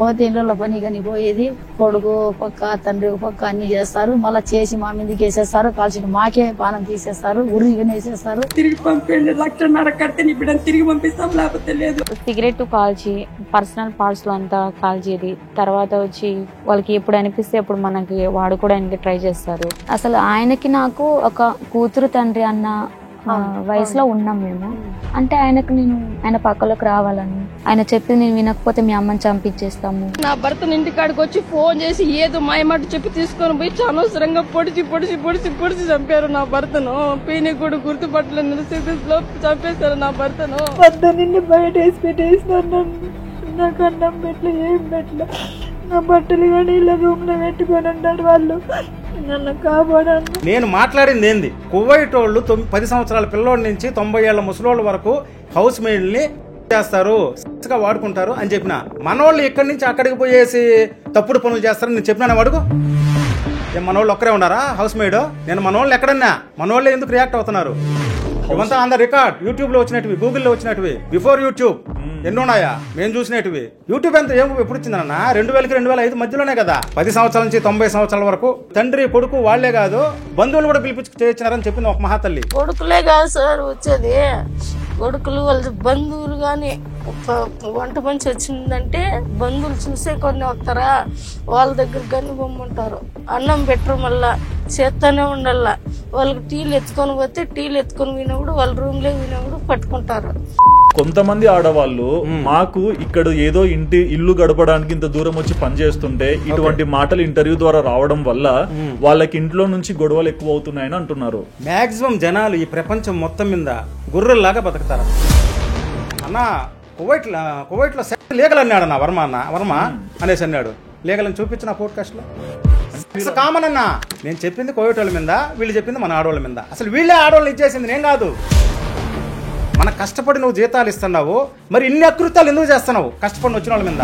పోతే ఇళ్ళలో పని కానీ పోయేది. కొడుకు పక్క తండ్రి పక్క అన్ని చేస్తారు. మళ్ళీ చేసి మా మీదకి వేసేస్తారు. కాల్చిన మాకే పానం తీసేస్తారు. ఉరిగిని వేసేస్తారు. తిరిగి పంపండి, 1,00,000 కడితే నీ బిడ్డను తిరిగి పంపిస్తాం, లేకపోతే లేదు. సిగరెట్ కాల్చి పర్సనల్ పార్ట్స్ లో అంతా కాల్చేది. తర్వాత వచ్చి వాళ్ళకి ఎప్పుడు అనిపిస్తే అప్పుడు మనకి వాడుకోవడానికి ట్రై చేస్తారు. అసలు ఆయనకి నాకు ఒక కూతురు తండ్రి అన్న వయసులో ఉన్నాం మేము. అంటే ఆయన పక్కలోకి రావాలని, ఆయన చెప్పి నేను వినకపోతే మీ అమ్మని చంపించేస్తాము. నా భర్తను ఇంటికాడికి వచ్చి ఫోన్ చేసి ఏదో మాయమాట చెప్పి తీసుకొని పోయి అనవసరంగా పొడిచి చంపారు నా భర్తను. పీని కూడా గుర్తుపట్టలేని స్థితిలో చంపేశారు నా భర్తను. నిన్ను బయట వేసి పెట్టేసినారు. నాకు అన్నం పెట్టలే, ఏం పెట్టలే. నా బట్టలు కానీ ఇలా రూమ్ లో పెట్టుకొని ఉంటారు వాళ్ళు. నన్ను కాపాడండి. నేను మాట్లాడింది ఏంది, కువైట్ వాళ్ళు 10 సంవత్సరాల పిల్లోడి నుంచి 90 ఏళ్ల ముసలోళ్ళ వరకు హౌస్ మేడ్ని చేస్తారు, వాడుకుంటారు అని చెప్పిన. మనోళ్ళు ఇక్కడి నుంచి అక్కడికి పోయేసి తప్పుడు పనులు చేస్తారని నేను చెప్పినా అడుగు. మనోళ్ళు ఒక్కరే ఉన్నారా హౌస్ మేడ్? నేను మనోళ్ళు ఎక్కడన్నా, మనోళ్ళే ఎందుకు రియాక్ట్ అవుతున్నారు? ఇవంతా ఆన్ ద రికార్డ్. యూట్యూబ్ లో వచ్చినట్టు, గూగుల్లో వచ్చినట్టు, బిఫోర్ యూట్యూబ్ ఎన్ని ఉన్నాయా మేము చూసినట్టు. యూట్యూబ్ ఎంత ఎప్పుడు వచ్చిందన్న 2000కి 2005 మధ్యలోనే కదా. 10 సంవత్సరాల నుంచి 90 సంవత్సరాల వరకు తండ్రి కొడుకు వాళ్లే కాదు బంధువులు కూడా పిలిపించి చేయించినారని చెప్పింది ఒక మహాతల్లి. కొడుకులే కాదు సార్ వచ్చేది, కొడుకులు వాళ్ళ బంధువులు గాని వంట మంచి వచ్చిందంటే బంధువులు చూసే కొన్ని వస్తారా, వాళ్ళ దగ్గర కానీ బొమ్మంటారు. అన్నం పెట్టరు, మళ్ళా చేస్తానే ఉండాల. వాళ్ళకి టీలు ఎత్తుకొని పోతే టీలు ఎత్తుకొని వినప్పుడు వాళ్ళ రూమ్ లో వినప్పుడు పట్టుకుంటారు. కొంతమంది ఆడవాళ్ళు మాకు ఇక్కడ ఏదో ఇల్లు గడపడానికి ఇంత దూరం వచ్చి పనిచేస్తుంటే ఇటువంటి మాటలు ఇంటర్వ్యూ ద్వారా రావడం వల్ల వాళ్ళకి ఇంట్లో నుంచి గొడవలు ఎక్కువ అవుతున్నాయని అంటున్నారు. మాక్సిమం జనాలు ఈ ప్రపంచం మొత్తం మీద గుర్రెల్లాగా బతుకుతారు అన్న. కువైట్ లో లీగల్ అన్నాడు అన్న వర్మ అనేసి అన్నాడు. లీగల్ అని చూపించిన పోడ్కాస్ట్ లో కామన్ అన్న. నేను చెప్పింది కువైట్ వాళ్ళ మీద, వీళ్ళు చెప్పింది మన ఆడవాళ్ళ మీద. అసలు వీళ్ళే ఆడవాళ్ళని ఇచ్చేసింది, నేను కాదు. మన కష్టపడి నువ్వు జీతాలు ఇస్తున్నావు, మరి ఇన్ని అకృత్యాలు ఎందుకు చేస్తున్నావు కష్టపడి వచ్చిన వాళ్ళ మీద?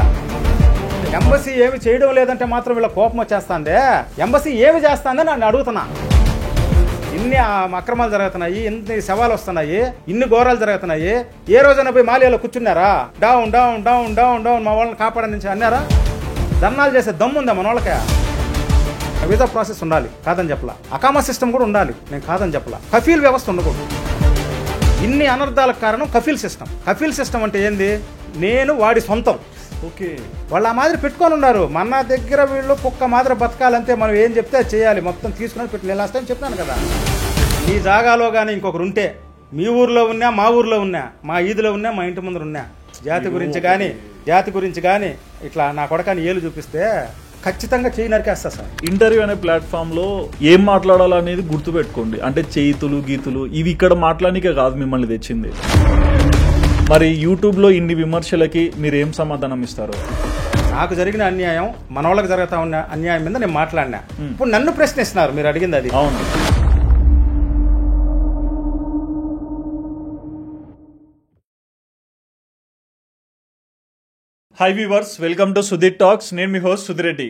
ఎంబసీ ఏమి చేయడం లేదంటే మాత్రం వీళ్ళ కోపం వచ్చేస్తాందే. ఎంబసీ ఏమి చేస్తాందని నన్ను అడుగుతున్నా. ఇన్ని అక్రమాలు జరుగుతున్నాయి, ఇన్ని శవాలు వస్తున్నాయి, ఇన్ని ఘోరాలు జరుగుతున్నాయి. ఏ రోజైనా పోయి మాలియాలో కూర్చున్నారా? Down down down down down మా వాళ్ళని కాపాడని అన్నారా? ధర్నాలు చేసే దమ్ము ఉందా మన వాళ్ళకే? వీసా ప్రాసెస్ ఉండాలి, కాదని చెప్పలా. అకామా సిస్టమ్ కూడా ఉండాలి, నేను కాదని చెప్పలా. కఫీల్ వ్యవస్థ ఉండకూడదు. ఇన్ని అనర్థాలకు కారణం కఫీల్ సిస్టమ్. కఫీల్ సిస్టమ్ అంటే ఏంది? నేను వాడి సొంతం. ఓకే, వాళ్ళు ఆ మాదిరి పెట్టుకొని ఉన్నారు. మన దగ్గర వీళ్ళు కుక్క మాదిరి బతకాలంటే మనం ఏం చెప్తే అది చేయాలి. మొత్తం తీసుకుని పెట్టి నేను లాస్ట్ టైం చెప్పాను కదా, మీ జాగాలో కానీ ఇంకొకరు ఉంటే, మీ ఊర్లో ఉన్నా, మా ఊర్లో ఉన్నా, మా ఈదిలో ఉన్నా, మా ఇంటి ముందర ఉన్నా, జాతి గురించి కానీ ఇట్లా నా కొడకాని ఏలు చూపిస్తే ఖచ్చితంగా చేయి నరికేస్తా సార్. ఇంటర్వ్యూ అనే ప్లాట్ఫామ్ లో ఏం మాట్లాడాలనేది గుర్తు పెట్టుకోండి. అంటే చేతులు గీతులు ఇవి ఇక్కడ మాట్లాడానికే కాదు మిమ్మల్ని తెచ్చింది. మరి యూట్యూబ్ లో ఇన్ని విమర్శలకి మీరు ఏం సమాధానం ఇస్తారు? నాకు జరిగిన అన్యాయం, మన వాళ్ళకి జరుగుతా ఉన్న అన్యాయం మీద నేను మాట్లాడినా. ఇప్పుడు నన్ను ప్రశ్నిస్తున్నారు, మీరు అడిగింది అది. అవును. High viewers, welcome to Sudheer talks. నేను మీ హోస్ట్ సుధిరెడ్డి.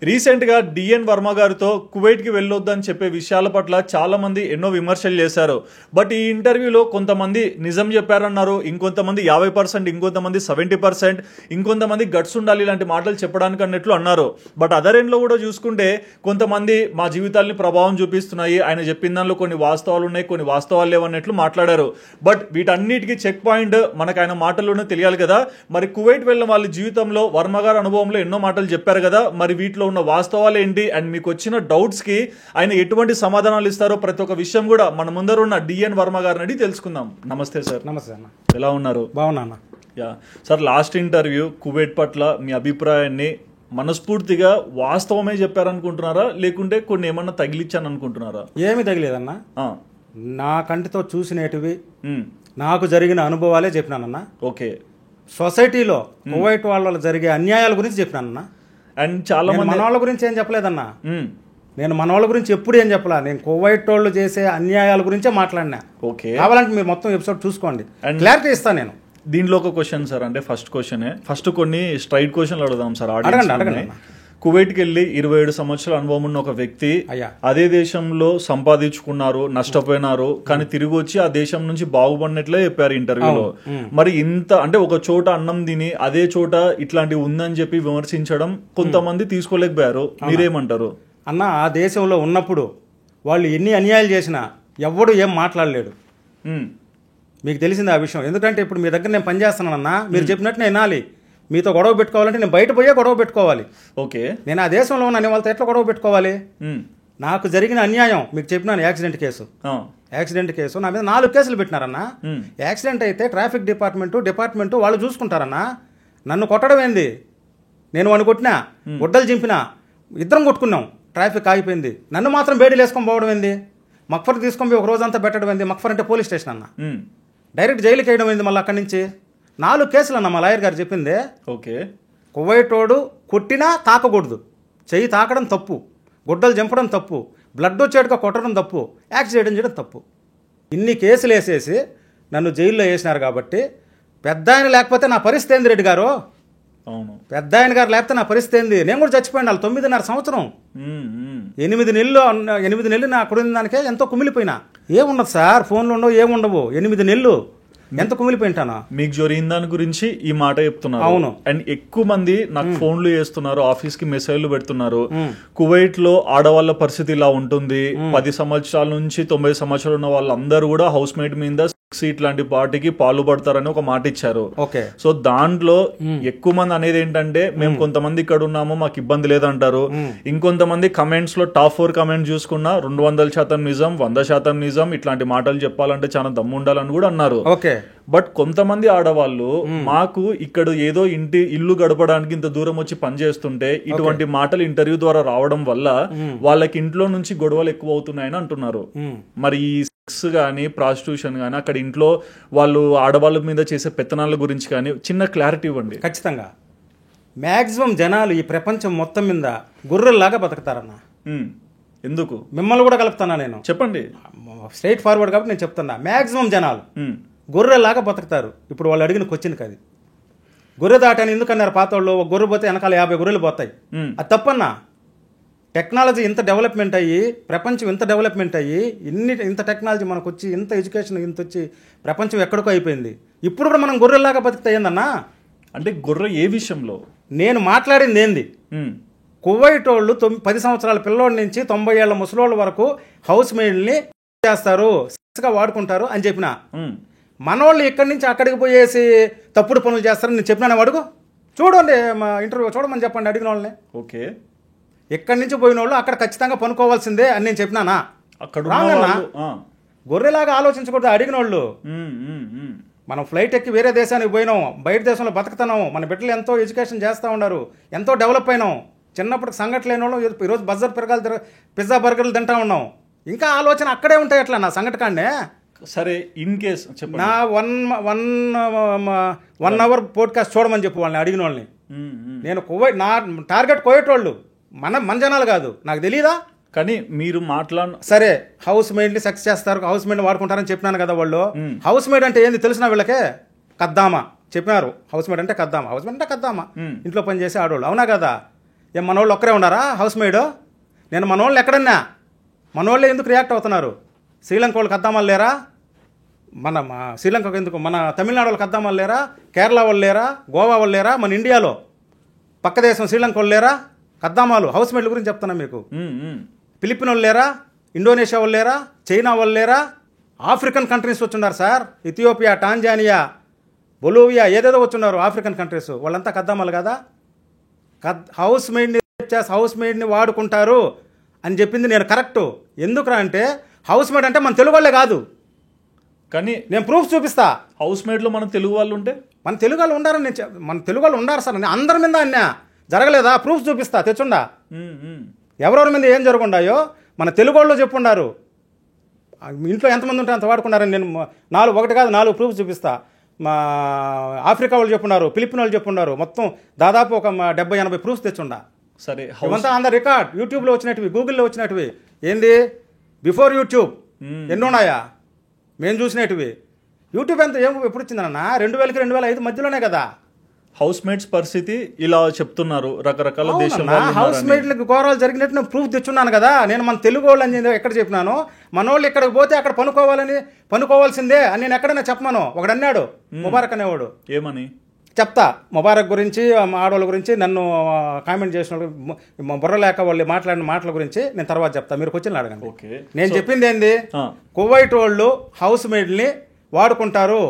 రీసెంట్గా డిఎన్ వర్మ గారితో కువైట్కి వెళ్ళొద్దని చెప్పే విషయాల పట్ల చాలామంది ఎన్నో విమర్శలు చేశారు. బట్ ఈ ఇంటర్వ్యూలో కొంతమంది నిజం చెప్పారన్నారు, ఇంకొంతమంది 50%, ఇంకొంతమంది 70%, ఇంకొంతమంది గట్స్ ఉండాలి ఇలాంటి మాటలు చెప్పడానికి అన్నట్లు అన్నారు. బట్ అదర్ ఎండ్లో కూడా చూసుకుంటే కొంతమంది మా జీవితాలని ప్రభావం చూపిస్తున్నాయి, ఆయన చెప్పిన దానిలో కొన్ని వాస్తవాలు ఉన్నాయి, కొన్ని వాస్తవాలు లేవన్నట్లు మాట్లాడారు. బట్ వీటన్నిటికీ చెక్ పాయింట్ మనకు ఆయన మాటల్లోనే తెలియాలి కదా. మరి కువైట్ వెళ్ళిన వాళ్ళ జీవితంలో వర్మ గారి అనుభవంలో ఎన్నో మాటలు చెప్పారు కదా, మరి వీటిలో ఉన్న వాస్తవాలు ఏంటి అండ్ మీకు వచ్చిన డౌట్స్ కి ఆయన ఎటువంటి సమాధానాలు ఇస్తారో ప్రతి ఒక్క విషయం కూడా మన ముందర ఉన్న డిఎన్ వర్మ గారిని అడిగి తెలుసుకుందాం. నమస్తే సార్. నమస్తే అన్న, ఎలా ఉన్నారు? బాగున్నా. Yeah sir, last interview Kuwait పట్ల మీ అభిప్రాయాన్ని మనస్ఫూర్తిగా వాస్తవమే చెప్పారనుకుంటున్నారా, లేకుంటే కొన్ని ఏమన్నా తగిలిచ్చాను అనుకుంటున్నారా? ఏమి తగిలేదన్నా, నా కంటితో చూసినటివి నాకు జరిగిన అనుభవాలే చెప్పినానన్నా. ఓకే, సొసైటీలో కువైట్ వాళ్ళ జరిగే అన్యాయాల గురించి చెప్పినానన్నా. అండ్ చాలా మంది మన వాళ్ళ గురించి ఏం చెప్పలేదన్నా. నేను మన వాళ్ళ గురించి ఎప్పుడు ఏం చెప్పలా. నేను కువైట్ వాళ్ళు చేసే అన్యాయాల గురించే మాట్లాడినా. ఓకే, కావాలంటే మీరు మొత్తం ఎపిసోడ్ చూసుకోండి, క్లారిటీ ఇస్తాను నేను. దీనిలో ఒక క్వశ్చన్ సార్, అంటే ఫస్ట్ కొన్ని స్ట్రైట్ క్వశ్చన్లు అడుగుదాం సార్. అడగండి. కువైట్కి వెళ్ళి 27 సంవత్సరాల అనుభవం ఉన్న ఒక వ్యక్తి అయ్యా. అదే దేశంలో సంపాదించుకున్నారు, నష్టపోయినారు, కానీ తిరిగి వచ్చి ఆ దేశం నుంచి బాగుపడినట్లే చెప్పారు ఇంటర్వ్యూలో. మరి ఇంత అంటే ఒక చోట అన్నం తిని అదే చోట ఇట్లాంటివి ఉందని చెప్పి విమర్శించడం కొంతమంది తీసుకోలేకపోయారు. మీరేమంటారు? అన్న, ఆ దేశంలో ఉన్నప్పుడు వాళ్ళు ఎన్ని అన్యాయాలు చేసినా ఎవ్వడు ఏం మాట్లాడలేడు. మీకు తెలిసింది ఆ విషయం. ఎందుకంటే ఇప్పుడు మీ దగ్గర నేను పనిచేస్తున్నానన్నా, మీరు చెప్పినట్టు నేను వినాలి. మీతో గొడవ పెట్టుకోవాలంటే నేను బయట పోయే గొడవ పెట్టుకోవాలి. ఓకే, నేను ఆ దేశంలో ఉన్న వాళ్ళతో ఎట్లా గొడవ పెట్టుకోవాలి? నాకు జరిగిన అన్యాయం మీకు చెప్పినాను. యాక్సిడెంట్ కేసు నా మీద 4 కేసులు పెట్టినారన్నా. యాక్సిడెంట్ అయితే ట్రాఫిక్ డిపార్ట్మెంటు వాళ్ళు చూసుకుంటారన్నా. నన్ను కొట్టడం ఏంది? నేను వాడిని కొట్టినా, గుడ్డలు చింపినా, ఇద్దరం కొట్టుకున్నాం, ట్రాఫిక్ ఆగిపోయింది. నన్ను మాత్రం బేడీలు వేసుకొని పోవడం ఏంది? మక్ఫర్ తీసుకొని పోయి ఒక రోజంతా పెట్టడం ఏంది? మక్ఫర్ అంటే పోలీస్ స్టేషన్ అన్న, డైరెక్ట్ జైలుకి వేయడం ఏంది? మళ్ళీ అక్కడి నుంచి 4 కేసులు అన్న మా లాయర్ గారు చెప్పిందే. ఓకే, కువైటోడు కొట్టినా తాకకూడదు, చెయ్యి తాకడం తప్పు, గుడ్డలు చంపడం తప్పు, బ్లడ్ వచ్చేట్టుగా కొట్టడం తప్పు, యాక్సిడెంట్ చేయడం తప్పు. ఇన్ని కేసులు వేసేసి నన్ను జైల్లో వేసినారు. కాబట్టి పెద్ద ఆయన లేకపోతే నా పరిస్థితి ఏంది రెడ్డి గారు? అవును, పెద్ద ఆయన గారు లేకపోతే నా పరిస్థితి ఏంది? నేను కూడా చచ్చిపోయాను. 9.5 సంవత్సరం, 8 నెలలు నా కుడిన దానికే ఎంతో కుమిలిపోయినా. ఏముండదు సార్, ఫోన్లు ఉండవు, ఏముండవు. 8 నెలలు ఎంత కుమిలిపోయింటానా? మీకు జరిగిన దాని గురించి ఈ మాట చెప్తున్నారు. అవును. అండ్ ఎక్కువ మంది నాకు ఫోన్లు చేస్తున్నారు, ఆఫీస్ కి మెసేజ్లు పెడుతున్నారు. కువైట్ లో ఆడవాళ్ళ పరిస్థితి ఇలా ఉంటుంది, 10 సంవత్సరాల నుంచి 90 సంవత్సరాలు ఉన్న వాళ్ళందరూ కూడా హౌస్ మేట్ మీద ఇట్లాంటి పార్టీకి పాల్పడతారని ఒక మాట ఇచ్చారు. ఓకే, సో దాంట్లో ఎక్కువ మంది అనేది ఏంటంటే, మేము కొంతమంది ఇక్కడ ఉన్నాము, మాకు ఇబ్బంది లేదంటారు. ఇంకొంతమంది కమెంట్స్ లో టాప్ 4 కమెంట్ చూసుకున్నా 200% నిజం, 100% నిజం, ఇట్లాంటి మాటలు చెప్పాలంటే చాలా దమ్ము ఉండాలని కూడా అన్నారు. ఓకే. బట్ కొంతమంది ఆడవాళ్ళు మాకు ఇక్కడ ఏదో ఇల్లు గడపడానికి ఇంత దూరం వచ్చి పని చేస్తుంటే ఇటువంటి మాటలు ఇంటర్వ్యూ ద్వారా రావడం వల్ల వాళ్ళకి ఇంట్లో నుంచి గొడవలు ఎక్కువ అవుతున్నాయని అంటున్నారు. మరి ఈ సెక్స్ గానీ, ప్రాస్టిట్యూషన్ గానీ, అక్కడ ఇంట్లో వాళ్ళు ఆడవాళ్ళ మీద చేసే పెత్తనాల గురించి కానీ చిన్న క్లారిటీ ఇవ్వండి. ఖచ్చితంగా. మ్యాక్సిమం జనాలు ఈ ప్రపంచం మొత్తం మీద గొర్రెల్లాగా బతుకుతారన్న. ఎందుకు? మిమ్మల్ని కూడా కలుపుతున్నా నేను, చెప్పండి. స్ట్రైట్ ఫార్వర్డ్ కాబట్టి నేను చెప్తున్నా. మ్యాక్సిమం జనాలు గొర్రెలాగా బతుకుతారు. ఇప్పుడు వాళ్ళు అడిగిన క్వశ్చన్ అది. గొర్రె దాటని ఎందుకన్నారు పాత వాళ్ళు? ఒక గొర్రె పోతే వెనకాల 50 గొర్రెలు పోతాయి. అది తప్పన్నా. టెక్నాలజీ ఇంత డెవలప్మెంట్ అయ్యి, ప్రపంచం ఇంత డెవలప్మెంట్ అయ్యి, ఇంత టెక్నాలజీ మనకు వచ్చి, ఇంత ఎడ్యుకేషన్ ఇంత వచ్చి ప్రపంచం ఎక్కడికో అయిపోయింది. ఇప్పుడు కూడా మనం గొర్రెల్లాగా బతుకుతాయిందన్నా. అంటే గొర్రె ఏ విషయంలో? నేను మాట్లాడింది ఏంది? కువైట్ వాళ్ళు 10 సంవత్సరాల పిల్లోడి నుంచి 90 ఏళ్ల ముసలోళ్ళ వరకు హౌస్ మేడ్ని చేస్తారు, వాడుకుంటారు అని చెప్పిన. మనోళ్ళు ఇక్కడి నుంచి అక్కడికి పోయేసి తప్పుడు పనులు చేస్తారని నేను చెప్పినాను. అడుగు, చూడండి, మా ఇంటర్వ్యూ చూడమని చెప్పండి అడిగిన వాళ్ళని. ఓకే, ఇక్కడి నుంచి పోయిన వాళ్ళు అక్కడ ఖచ్చితంగా పనుకోవాల్సిందే అని నేను చెప్పినానా? అక్కడ గొర్రెలాగా ఆలోచించకూడదు అడిగిన వాళ్ళు. మనం ఫ్లైట్ ఎక్కి వేరే దేశానికి పోయినాం, బయట దేశంలో బతుకుతున్నాం, మన బిడ్డలు ఎంతో ఎడ్యుకేషన్ చేస్తూ ఉన్నారు, ఎంతో డెవలప్ అయినాం. చిన్నప్పటికి సంఘటన లేని వాళ్ళు ఈరోజు పిజ్జా బర్గర్లు తింటా ఉన్నాం. ఇంకా ఆలోచన అక్కడే ఉంటాయి. ఎట్లా నా సంఘటకాన్నే? సరే, ఇన్ కేస్ చెప్పండి. నా 1 అవర్ పోడ్కాస్ట్ చూడమని చెప్పు వాళ్ళని అడిగిన వాళ్ళని. నేను కువైట్, నా టార్గెట్ కువైట్ వాళ్ళు, మన జనాలు కాదు. నాకు తెలీదా? కానీ మీరు సరే, హౌస్ మేడ్ని సెక్స్ చేస్తారు, హౌస్ మేడ్ని వాడుకుంటారని చెప్పినాను కదా. వాళ్ళు హౌస్ మేడ్ అంటే ఏంది తెలిసిన వీళ్ళకే? కద్దామా చెప్పినారు. హౌస్ మేడ్ అంటే కద్దామా, హౌస్ మేడ్ అంటే కద్దామా, ఇంట్లో పని చేసే ఆడవాళ్ళు. అవునా కదా? ఏం మనోళ్ళు ఒక్కరే ఉన్నారా హౌస్ మేడ్? నేను మనోళ్ళు ఎక్కడన్నా, మనోళ్ళే ఎందుకు రియాక్ట్ అవుతున్నారు? శ్రీలంక వాళ్ళు కద్దామాలు లేరా? మన శ్రీలంకకు ఎందుకు? మన తమిళనాడు వాళ్ళు కద్దామాలు లేరా? కేరళ వాళ్ళు లేరా? గోవా వాళ్ళు లేరా? మన ఇండియాలో పక్క దేశం శ్రీలంక వాళ్ళు లేరా? కద్దామాలు హౌస్ మేడ్ల గురించి చెప్తున్నా మీకు. ఫిలిపిన్ వాళ్ళు లేరా? ఇండోనేషియా వాళ్ళు లేరా? చైనా వాళ్ళు లేరా? ఆఫ్రికన్ కంట్రీస్ వచ్చున్నారు సార్. ఇథియోపియా, టాంజానియా, బొలోవియా, ఏదేదో వచ్చున్నారు ఆఫ్రికన్ కంట్రీస్. వాళ్ళంతా కద్దామాలు కదా? హౌస్ మేడ్ని వాడుకుంటారు అని చెప్పింది నేను కరెక్టు. ఎందుకురా అంటే హౌస్ మేడ్ అంటే మన తెలుగు వాళ్ళే కాదు. కానీ నేను ప్రూఫ్ చూపిస్తా. హౌస్ మేడ్లో మన తెలుగు వాళ్ళు ఉంటే, మన తెలుగు వాళ్ళు ఉండారని మన తెలుగు వాళ్ళు ఉండారు సార్. నేను అందరి మీద అన్నా జరగలేదా? ప్రూఫ్ చూపిస్తా, తెచ్చుండా. ఎవరెవరి మీద ఏం జరుగుండాయో మన తెలుగు వాళ్ళు చెప్పుండారు. ఇంట్లో ఎంతమంది ఉంటే అంత వాడుకున్నారని నేను 1 కాదు 4 ప్రూఫ్ చూపిస్తా. మా ఆఫ్రికా వాళ్ళు చెప్పున్నారు, ఫిలిపిన్ వాళ్ళు చెప్పున్నారు. మొత్తం దాదాపు ఒక 70-80 ప్రూఫ్స్ తెచ్చుండా. సరే, ఇవంతా ఆన్ ద రికార్డ్. యూట్యూబ్లో వచ్చినట్టువి, గూగుల్లో వచ్చినట్టువి. ఏంది బిఫోర్ యూట్యూబ్ ఎన్ని ఉన్నాయా మేము చూసినట్టువి? యూట్యూబ్ ఎంత ఎప్పుడు వచ్చిందన్న? 2000-2005 మధ్యలోనే కదా. హౌస్ మేట్స్ పరిస్థితి ఇలా చెప్తున్నారు, రకరకాల దేశం హౌస్ మేట్లకు ఘోరాలు జరిగినట్టు నేను ప్రూఫ్ తెచ్చున్నాను కదా. నేను మన తెలుగు వాళ్ళు అని ఎక్కడ చెప్పినాను, మన వాళ్ళు ఇక్కడికి పోతే అక్కడ పనుకోవాల్సిందే అని నేను ఎక్కడైనా చెప్పమాను. ఒకడు అన్నాడు ముబారక్ అనేవాడు. ఏమని చెప్తా ముబారక్ గురించి, ఆడవాళ్ళ గురించి నన్ను కామెంట్ చేసిన బుర్ర లేక వాళ్ళు మాట్లాడిన మాటల గురించి నేను తర్వాత చెప్తా, మీరు క్వశ్చన్లు అడగండి. నేను చెప్పింది ఏంది, కువైట్ వాళ్ళు హౌస్ మేడ్ని వాడుకుంటారు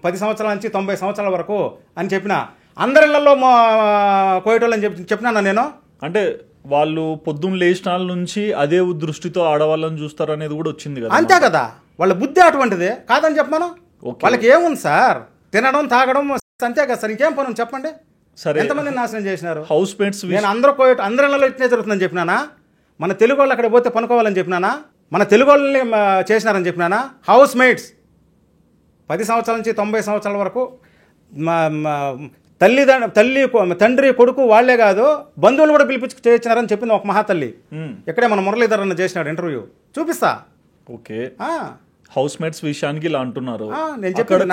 10 సంవత్సరాల నుంచి 90 సంవత్సరాల వరకు అని చెప్పిన. అందరిళ్లలో కువైట్ వాళ్ళు అని చెప్పినా నేను. అంటే వాళ్ళు పొద్దున్న లేచిన నుంచి అదే దృష్టితో ఆడవాళ్ళని చూస్తారు అనేది కూడా వచ్చింది కదా. అంతే కదా, వాళ్ళ బుద్ధి అటువంటిది కాదని చెప్పమాను. వాళ్ళకి ఏముంది సార్, తినడం తాగడం అంతే కదా సార్, ఇంకేం పని చెప్పండి. సరే, ఎంతమంది నాశనం చేసినారు హౌస్ మేట్స్. నేను అందరిలో ఇట్లే జరుగుతుందని చెప్పినానా? మన తెలుగు వాళ్ళు అక్కడ పోతే పనుకోవాలని చెప్పినానా? మన తెలుగు వాళ్ళని చేసినారని చెప్పినానా? హౌస్ మేట్స్ 10 సంవత్సరాల నుంచి 90 సంవత్సరాల వరకు తండ్రి కొడుకు వాళ్లే కాదు, బంధువులు కూడా పిలిపించి చేయించినారని చెప్పింది ఒక మహాతల్లి. ఇక్కడే మన మురళీధర్ అన్న చేసినాడు ఇంటర్వ్యూ, చూపిస్తా. ఓకే, హౌస్ మేట్స్ విషయానికి ఇలా అంటున్నారు. నేను చెప్పిన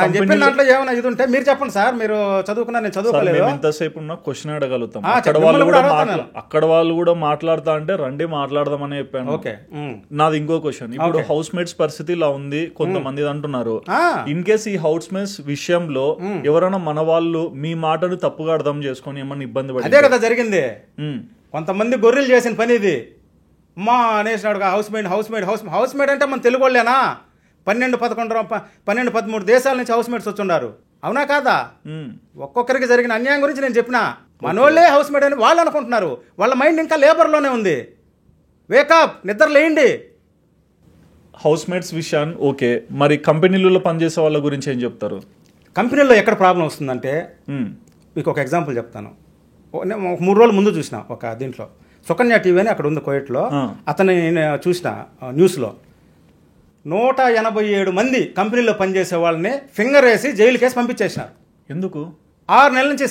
దాంట్లో ఏమైనా ఇది ఉంటే మీరు చెప్పండి సార్, మీరు చదువుకున్నా నేను చదువుకోలేదు. ఎంతసేపు ఉన్నా క్వశ్చన్ అడగలుగుతాం. అక్కడ వాళ్ళు కూడా మాట్లాడతా అంటే రండి మాట్లాడదామని చెప్పాను. ఓకే, నాది ఇంకో క్వశ్చన్. ఇప్పుడు హౌస్ మేట్స్ పరిస్థితి ఇలా ఉంది, కొంతమంది అంటున్నారు. ఇన్ కేస్ ఈ హౌస్ మేట్స్ విషయంలో ఎవరైనా మన వాళ్ళు మీ మాటను తప్పుగా అర్థం చేసుకొని ఏమన్నా ఇబ్బంది పడి, అదే కదా జరిగింది. కొంతమంది గొర్రెలు చేసిన పని ఇది. మా అనేసినాడు హౌస్ మేట్ అంటే మన తెలుగు వాళ్ళేనా? 12-13 దేశాల నుంచి హౌస్ మేట్స్ వచ్చున్నారు, అవునా కాదా? ఒక్కొక్కరికి జరిగిన అన్యాయం గురించి నేను చెప్పినా. మనోళ్ళే హౌస్ మేట్ అని వాళ్ళు అనుకుంటున్నారు, వాళ్ళ మైండ్ ఇంకా లేబర్లోనే ఉంది. వేకప్, నిద్ర లేండి. హౌస్ మేట్స్ విషయాన్ని ఓకే, మరి కంపెనీలలో పనిచేసే వాళ్ళ గురించి ఏం చెప్తారు? కంపెనీలో ఎక్కడ ప్రాబ్లం వస్తుందంటే, మీకు ఒక ఎగ్జాంపుల్ చెప్తాను. 3 రోజుల ముందు చూసిన ఒక దీంట్లో, సుకన్య టీవీ అని అక్కడ ఉంది కువైట్లో. అతన్ని చూసిన న్యూస్లో 187 మంది కంపెనీలో పనిచేసే వాళ్ళని ఫింగర్ వేసి జైలు కేసు పంపించేసినారు. ఎందుకు? 6 నెలల నుంచి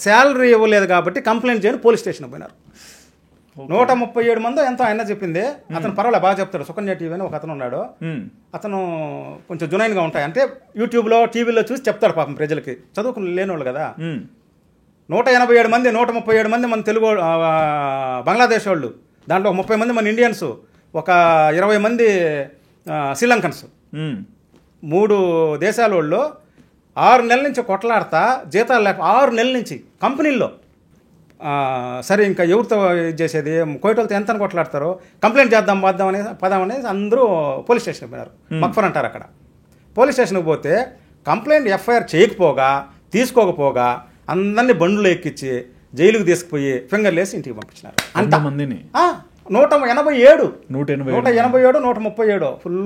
శాలరీ ఇవ్వలేదు కాబట్టి కంప్లైంట్ చేయని పోలీస్ స్టేషన్ పోయినారు. 137 మంది ఎంతో ఆయన చెప్పింది. అతను పర్వాలేదు, బాగా చెప్తాడు. సుకన్య టీవీ అని ఒక అతను ఉన్నాడు. అతను కొంచెం జునైన్గా ఉంటాయి, అంటే యూట్యూబ్లో టీవీలో చూసి చెప్తాడు పాపం ప్రజలకి, చదువుకుని లేనివాళ్ళు కదా. 187 మంది 137 మంది మన తెలుగు బంగ్లాదేశ్ వాళ్ళు, దాంట్లో 30 మంది మన ఇండియన్స్, ఒక 20 మంది శ్రీలంకన్స్, 3 దేశాల వాళ్ళు 6 నెలల నుంచి కొట్లాడతా జీతాలు లేక 6 నెలల నుంచి కంపెనీల్లో. సరే ఇంకా ఎవరితో చేసేది, కోయిటోళ్ళతో ఎంత కొట్లాడతారో, కంప్లైంట్ పదామనేసి అందరూ పోలీస్ స్టేషన్కి పోయినారు. మక్ఫర్ అంటారు అక్కడ. పోలీస్ స్టేషన్కి పోతే కంప్లైంట్ ఎఫ్ఐఆర్ తీసుకోకపోగా అందరినీ బండ్లు ఎక్కించి జైలుకి తీసుకుపోయి ఫింగర్లు వేసి ఇంటికి పంపించినారు. అంతమందిని 187 137 ఫుల్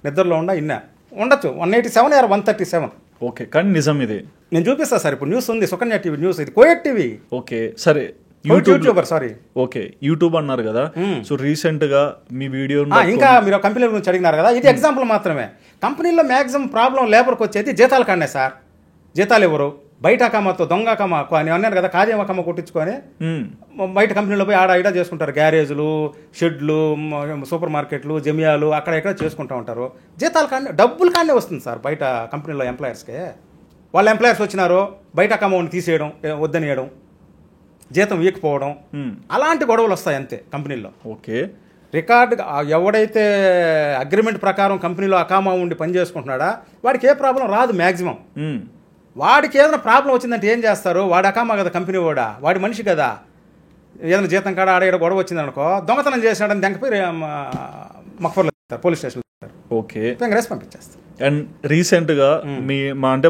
నిద్రలో ఉండొచ్చు 187 or 137. ఓకే, కానీ నిజం ఇది. నేను చూపిస్తా సార్, ఇప్పుడు న్యూస్ ఉంది, సుకన్య టీవీ న్యూస్, ఇది కువైట్ టీవీ. ఓకే, సరే, యూట్యూబర్ సారీ. ఓకే, యూట్యూబ్ అన్నారు కదా. సో రీసెంట్ గా మీ వీడియో ఇంకా మీరు కంపెనీల గురించి అడిగినారు కదా, ఇది ఎగ్జాంపుల్ మాత్రమే. కంపెనీలో మాక్సిమం ప్రాబ్లం లేబర్కి వచ్చేది జీతాలు కానే సార్. జీతాలు ఎవరు బయట అకమ్మతో దొంగ అకమ్మ అని అన్నారు కదా, ఖాదీ అకమ్మ కొట్టించుకొని బయట కంపెనీలో పోయి ఆడ చేసుకుంటారు. గ్యారేజ్లు, షెడ్లు, సూపర్ మార్కెట్లు, జమియాలు అక్కడ ఇక్కడ చేసుకుంటూ ఉంటారు. జీతాలు కానీ డబ్బులు కానీ వస్తుంది సార్ బయట కంపెనీలో ఎంప్లాయర్స్కి. వాళ్ళ ఎంప్లాయర్స్ వచ్చినారు, బయట అకమ్మని తీసేయడం, వద్దనియడం, జీతం ఇవ్వకపోవడం, అలాంటి గొడవలు వస్తాయి అంతే కంపెనీల్లో. ఓకే, రికార్డు ఎవడైతే అగ్రిమెంట్ ప్రకారం కంపెనీలో అకామా ఉండి పని చేసుకుంటున్నాడా వాడికి ఏ ప్రాబ్లం రాదు మ్యాక్సిమం. వాడికి ఏదైనా ప్రాబ్లం వచ్చిందంటే ఏం చేస్తారు, వాడు అకామా కదా కంపెనీ వాడి మనిషి కదా. ఏదైనా జీతం కాడ ఆడ గొడవ వచ్చిందనుకో, దొంగతనం చేసినాడని దెంకపోయి మక్ఫర్లో పోలీస్ స్టేషన్. ఓకే, ఫింగరేసి పంపించేస్తారు. అండ్ రీసెంట్గా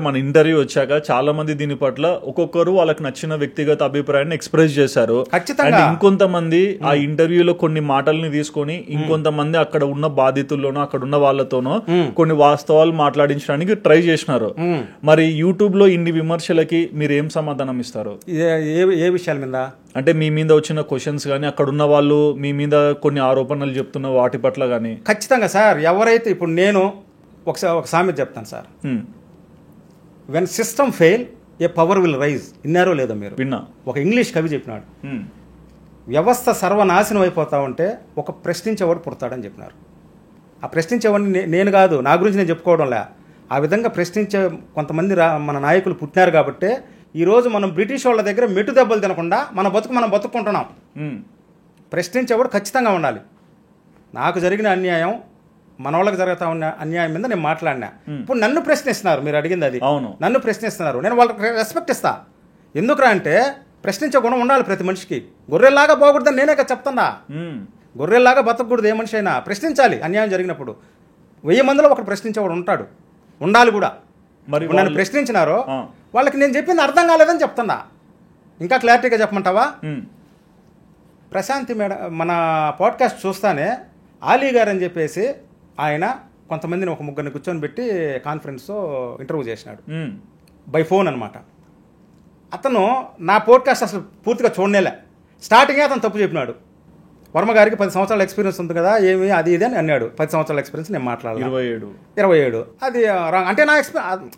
మన ఇంటర్వ్యూ వచ్చాక చాలా మంది దీని పట్ల ఒక్కొక్కరు వాళ్ళకి నచ్చిన వ్యక్తిగత అభిప్రాయాన్ని ఎక్స్ప్రెస్ చేశారు. అండ్ ఇంకొంతమంది ఆ ఇంటర్వ్యూలో కొన్ని మాటల్ని తీసుకొని ఇంకొంతమంది అక్కడ ఉన్న బాధితుల్లోనో అక్కడ ఉన్న వాళ్ళతోనో కొన్ని వాస్తవాలు మాట్లాడించడానికి ట్రై చేసినారు. మరి యూట్యూబ్ లో ఇన్ని విమర్శలకి మీరు ఏం సమాధానం ఇస్తారు? ఏ విషయాల మీద అంటే మీ మీద వచ్చిన క్వశ్చన్స్ కానీ అక్కడ ఉన్న వాళ్ళు మీ మీద కొన్ని ఆరోపణలు చెప్తున్న వాటి పట్ల కానీ? ఖచ్చితంగా సార్, ఎవరైతే ఇప్పుడు నేను ఒక సామెత చెప్తాను sir, when system fail a power will rise. విన్నారో లేదో మీరు? విన్నా. ఒక ఇంగ్లీష్ కవి చెప్పినాడు, వ్యవస్థ సర్వనాశనం అయిపోతా ఉంటే ఒక ప్రశ్నించేవాడు పుడతాడని చెప్పినారు. ఆ ప్రశ్నించేవాడిని నేను కాదు, నా గురించి నేను చెప్పుకోవడంలే, ఆ విధంగా ప్రశ్నించే కొంతమంది మన నాయకులు పుట్టినారు కాబట్టి ఈరోజు మనం బ్రిటిష్ వాళ్ళ దగ్గర మెట్టు దెబ్బలు తినకుండా మన బతుకు మనం బతుక్కుంటున్నాం. ప్రశ్నించేవాడు ఖచ్చితంగా ఉండాలి. నాకు జరిగిన అన్యాయం మన వాళ్ళకి జరుగుతా ఉన్న అన్యాయం మీద నేను మాట్లాడినా. ఇప్పుడు నన్ను ప్రశ్నిస్తున్నారు, మీరు అడిగింది అది. నన్ను ప్రశ్నిస్తున్నారు, నేను వాళ్ళకి రెస్పెక్ట్ ఇస్తా. ఎందుకురా అంటే ప్రశ్నించే గుణం ఉండాలి ప్రతి మనిషికి. గొర్రెల్లాగా పోకూడదని నేనే చెప్తున్నా. గొర్రెల్లాగా బతకూడదు ఏ మనిషి అయినా. ప్రశ్నించాలి అన్యాయం జరిగినప్పుడు. 1000 మందిలో ఒకటి ప్రశ్నించేవాడు ఉంటాడు, ఉండాలి కూడా. మరి నన్ను ప్రశ్నించినారో వాళ్ళకి నేను చెప్పింది అర్థం కాలేదని చెప్తున్నా. ఇంకా క్లారిటీగా చెప్పమంటావా? ప్రశాంతి మేడం మన పాడ్కాస్ట్ చూస్తానే ఆలీ గారు అని చెప్పేసి ఆయన కొంతమందిని ఒక ముగ్గురిని కూర్చొని పెట్టి కాన్ఫరెన్స్లో ఇంటర్వ్యూ చేసినాడు, బై ఫోన్ అనమాట. అతను నా పాడ్కాస్ట్ అసలు పూర్తిగా చూడనేలే. స్టార్టింగే అతను తప్పు చెప్పినాడు. వర్మ గారికి 10 సంవత్సరాల ఎక్స్పీరియన్స్ ఉంది కదా, ఏమి అది ఇది అని అన్నాడు. 10 సంవత్సరాల ఎక్స్పీరియన్స్ నేను మాట్లాడాలి. 27 అది రాంగ్ అంటే నా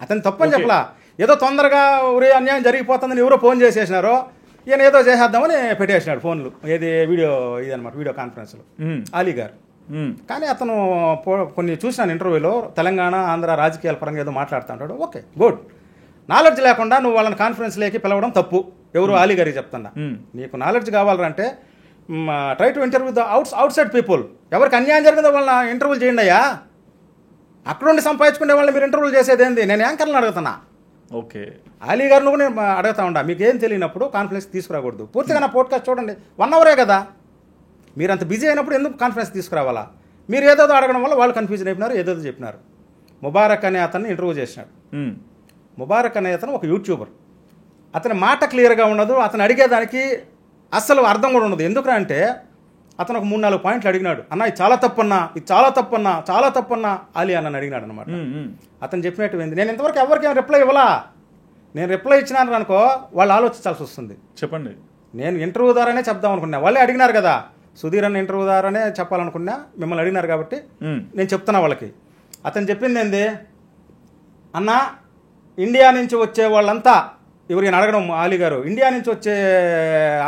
అతను తప్పు అని చెప్పలా. ఏదో తొందరగా ఊరే అన్యాయం జరిగిపోతుందని ఎవరో ఫోన్ చేసేసినారో ఈయన ఏదో చేసేద్దామని పెట్టేసినాడు ఫోన్లు. ఏది వీడియో ఇదనమాట, వీడియో కాన్ఫరెన్స్లో ఆలీ గారు. కానీ అతను కొన్ని చూసినాను ఇంటర్వ్యూలో, తెలంగాణ ఆంధ్ర రాజకీయాల పరంగా ఏదో మాట్లాడుతూ ఉంటాడు. Okay, good. నాలెడ్జ్ లేకుండా నువ్వు వాళ్ళని కాన్ఫరెన్స్లోకి పిలవడం తప్పు. ఎవరు ఆలీ గారికి చెప్తున్నా. నీకు నాలెడ్జ్ కావాలంటే try to interview the out side people. ఎవరికి అన్యాయం జరిగిందో వాళ్ళని ఇంటర్వ్యూలు చేయండి అయ్యా. అక్కడుండి సంపాదించుకునే వాళ్ళని మీరు ఇంటర్వ్యూలు చేసేది ఏంది? నేను యాంకర్లను అడుగుతున్నా. ఓకే, ఆలీ గారు నువ్వు నేను అడుగుతా ఉండా. మీకు ఏం తెలియనప్పుడు కాన్ఫరెన్స్ తీసుకురాకూడదు. పూర్తిగా నా పోడ్కాస్ట్ చూడండి, 1 అవరే కదా. మీరు అంత బిజీ అయినప్పుడు ఎందుకు కాన్ఫరెన్స్ తీసుకురావాలా? మీరు ఏదో అడగడం వల్ల వాళ్ళు కన్ఫ్యూజన్ అయిపోయినారు, ఏదో చెప్పినారు. ముబారక్ అనే అతన్ని ఇంటర్వ్యూ చేసినాడు. ముబారక్ అనే అతను ఒక యూట్యూబర్. అతని మాట క్లియర్గా ఉండదు, అతను అడిగేదానికి అస్సలు అర్థం కూడా ఉండదు. ఎందుకంటే అతను ఒక 3-4 పాయింట్లు అడిగినాడు. అన్న ఇది చాలా తప్పన్నా, ఇది చాలా తప్పన్నా, చాలా తప్పన్నా ఆలీ అన్న అడిగినాడు అనమాట. అతను చెప్పినట్టు ఏంది, నేను ఇంతవరకు ఎవరికి రిప్లై ఇవ్వలా. నేను రిప్లై ఇచ్చినాను అనుకో వాళ్ళు ఆలోచించాల్సి వస్తుంది. చెప్పండి. నేను ఇంటర్వ్యూ ద్వారానే చెప్దాం అనుకున్నా. వాళ్ళే అడిగినారు కదా, సుధీర్ అన్న ఇంటర్వ్యూ ద్వారానే చెప్పాలనుకున్నా. మిమ్మల్ని అడిగినారు కాబట్టి నేను చెప్తున్నా వాళ్ళకి. అతను చెప్పింది ఏంది, అన్న ఇండియా నుంచి వచ్చే వాళ్ళంతా ఎవరు ఈయన అడగడం ఆలీ గారు, ఇండియా నుంచి వచ్చే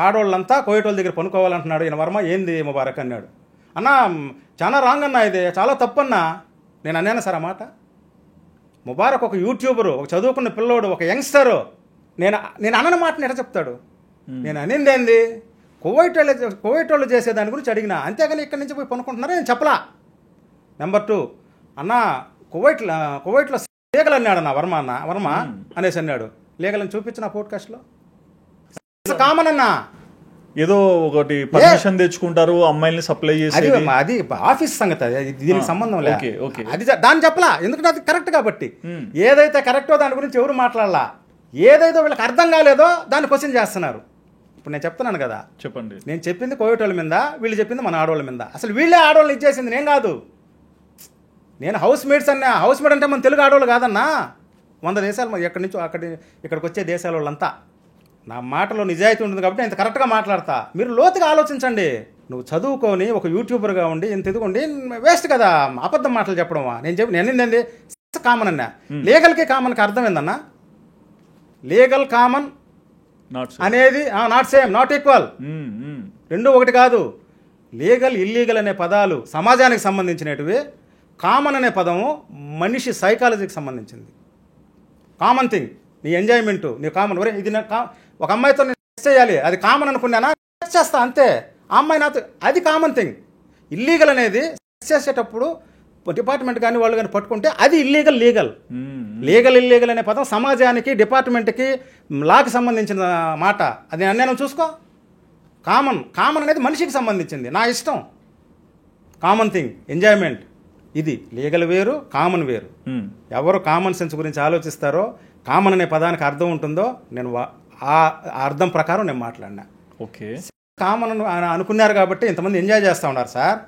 ఆడవాళ్ళంతా కోయటోళ్ళ దగ్గర పనుకోవాలంటున్నాడు ఈయన వర్మ, ఏంది ముబారక్ అన్నాడు. అన్న చాలా రాంగ్ అన్నా, ఇది చాలా తప్పన్నా. నేను అన్నాను సార్ ఆ మాట. ముబారక్ ఒక యూట్యూబరు, ఒక చదువుకున్న పిల్లోడు, ఒక యంగ్స్టరు. నేను అన్న మాటని ఎట్లా చెప్తాడు? నేను అనింది ఏంది, కువైట్ వాళ్ళు చేసేదాని గురించి అడిగినా, అంతేగాని ఇక్కడి నుంచి పోయి పనుకుంటున్నారా నేను చెప్పలా. నెంబర్ 2, అన్న కువైట్లో లీగల్ అన్నాడు అన్న వర్మ అనేసి అన్నాడు. లీగల్ని చూపించిన పోడ్కాస్ట్లో కామన్ అన్నా. ఏదో ఒకటి పర్మిషన్ తెచ్చుకుంటారు, అమ్మాయిల్ని సప్లై చేసి, అది ఆఫీస్ సంగతి, అది దీనికి సంబంధం లేదు. అది దాన్ని చెప్పలా, ఎందుకంటే అది కరెక్ట్ కాబట్టి. ఏదైతే కరెక్టో దాని గురించి ఎవరు మాట్లాడాలా. ఏదైతే వీళ్ళకి అర్థం కాలేదో దాన్ని క్వశ్చన్ చేస్తున్నారు. ఇప్పుడు నేను చెప్తున్నాను కదా, చెప్పండి. నేను చెప్పింది కోవిడ్ వాళ్ళ మీద, వీళ్ళు చెప్పింది మన ఆడవాళ్ళ మీద. అసలు వీళ్ళే ఆడవాళ్ళని ఇచ్చేసింది, నేను కాదు. నేను హౌస్ మేట్స్ అన్నా. హౌస్ మేట్ అంటే మన తెలుగు ఆడవాళ్ళు కాదన్నా. 100 దేశాలు ఎక్కడి నుంచో ఇక్కడికి వచ్చే దేశాల వాళ్ళంతా. నా మాటలో నిజాయితీ ఉంటుంది కాబట్టి నేను ఇంత కరెక్ట్గా మాట్లాడతా. మీరు లోతుగా ఆలోచించండి. నువ్వు చదువుకొని ఒక యూట్యూబర్గా ఉండి ఇంత ఎదుగుండి వేస్ట్ కదా అబద్ధం మాటలు చెప్పడమా. నేను ఏంటండి కామన్ అన్నా. లీగల్కి కామన్కి అర్థం ఏందన్నా? లీగల్ కామన్ అనేది నాట్ సేమ్, నాట్ ఈక్వల్. రెండు ఒకటి కాదు. లీగల్ ఇల్లీగల్ అనే పదాలు సమాజానికి సంబంధించినటివి. కామన్ అనే పదము మనిషి సైకాలజీకి సంబంధించింది. కామన్ థింగ్, నీ ఎంజాయ్మెంట్, నీ కామన్. ఇది ఒక అమ్మాయితో నేను చేయాలి, అది కామన్ అనుకున్నానా, చేస్తా అంతే. ఆ అమ్మాయి నాతో, అది కామన్ థింగ్. ఇల్లీగల్ అనేది చేసేటప్పుడు డిపార్ట్మెంట్ కానీ వాళ్ళు కానీ పట్టుకుంటే అది ఇల్లీగల్. ఇల్లీగల్ అనే పదం సమాజానికి, డిపార్ట్మెంట్కి, లాకి సంబంధించిన మాట. అది నేను చూసుకో. కామన్ అనేది మనిషికి సంబంధించింది, నా ఇష్టం. కామన్ థింగ్, ఎంజాయ్మెంట్, ఇది లీగల్ వేరు, కామన్ వేరు. ఎవరు కామన్ సెన్స్ గురించి ఆలోచిస్తారో, కామన్ అనే పదానికి అర్థం ఉంటుందో, నేను ఆ అర్థం ప్రకారం నేను మాట్లాడినా. ఓకే, కామన్ అనుకున్నారు కాబట్టి ఇంతమంది ఎంజాయ్ చేస్తూ ఉన్నారు సార్.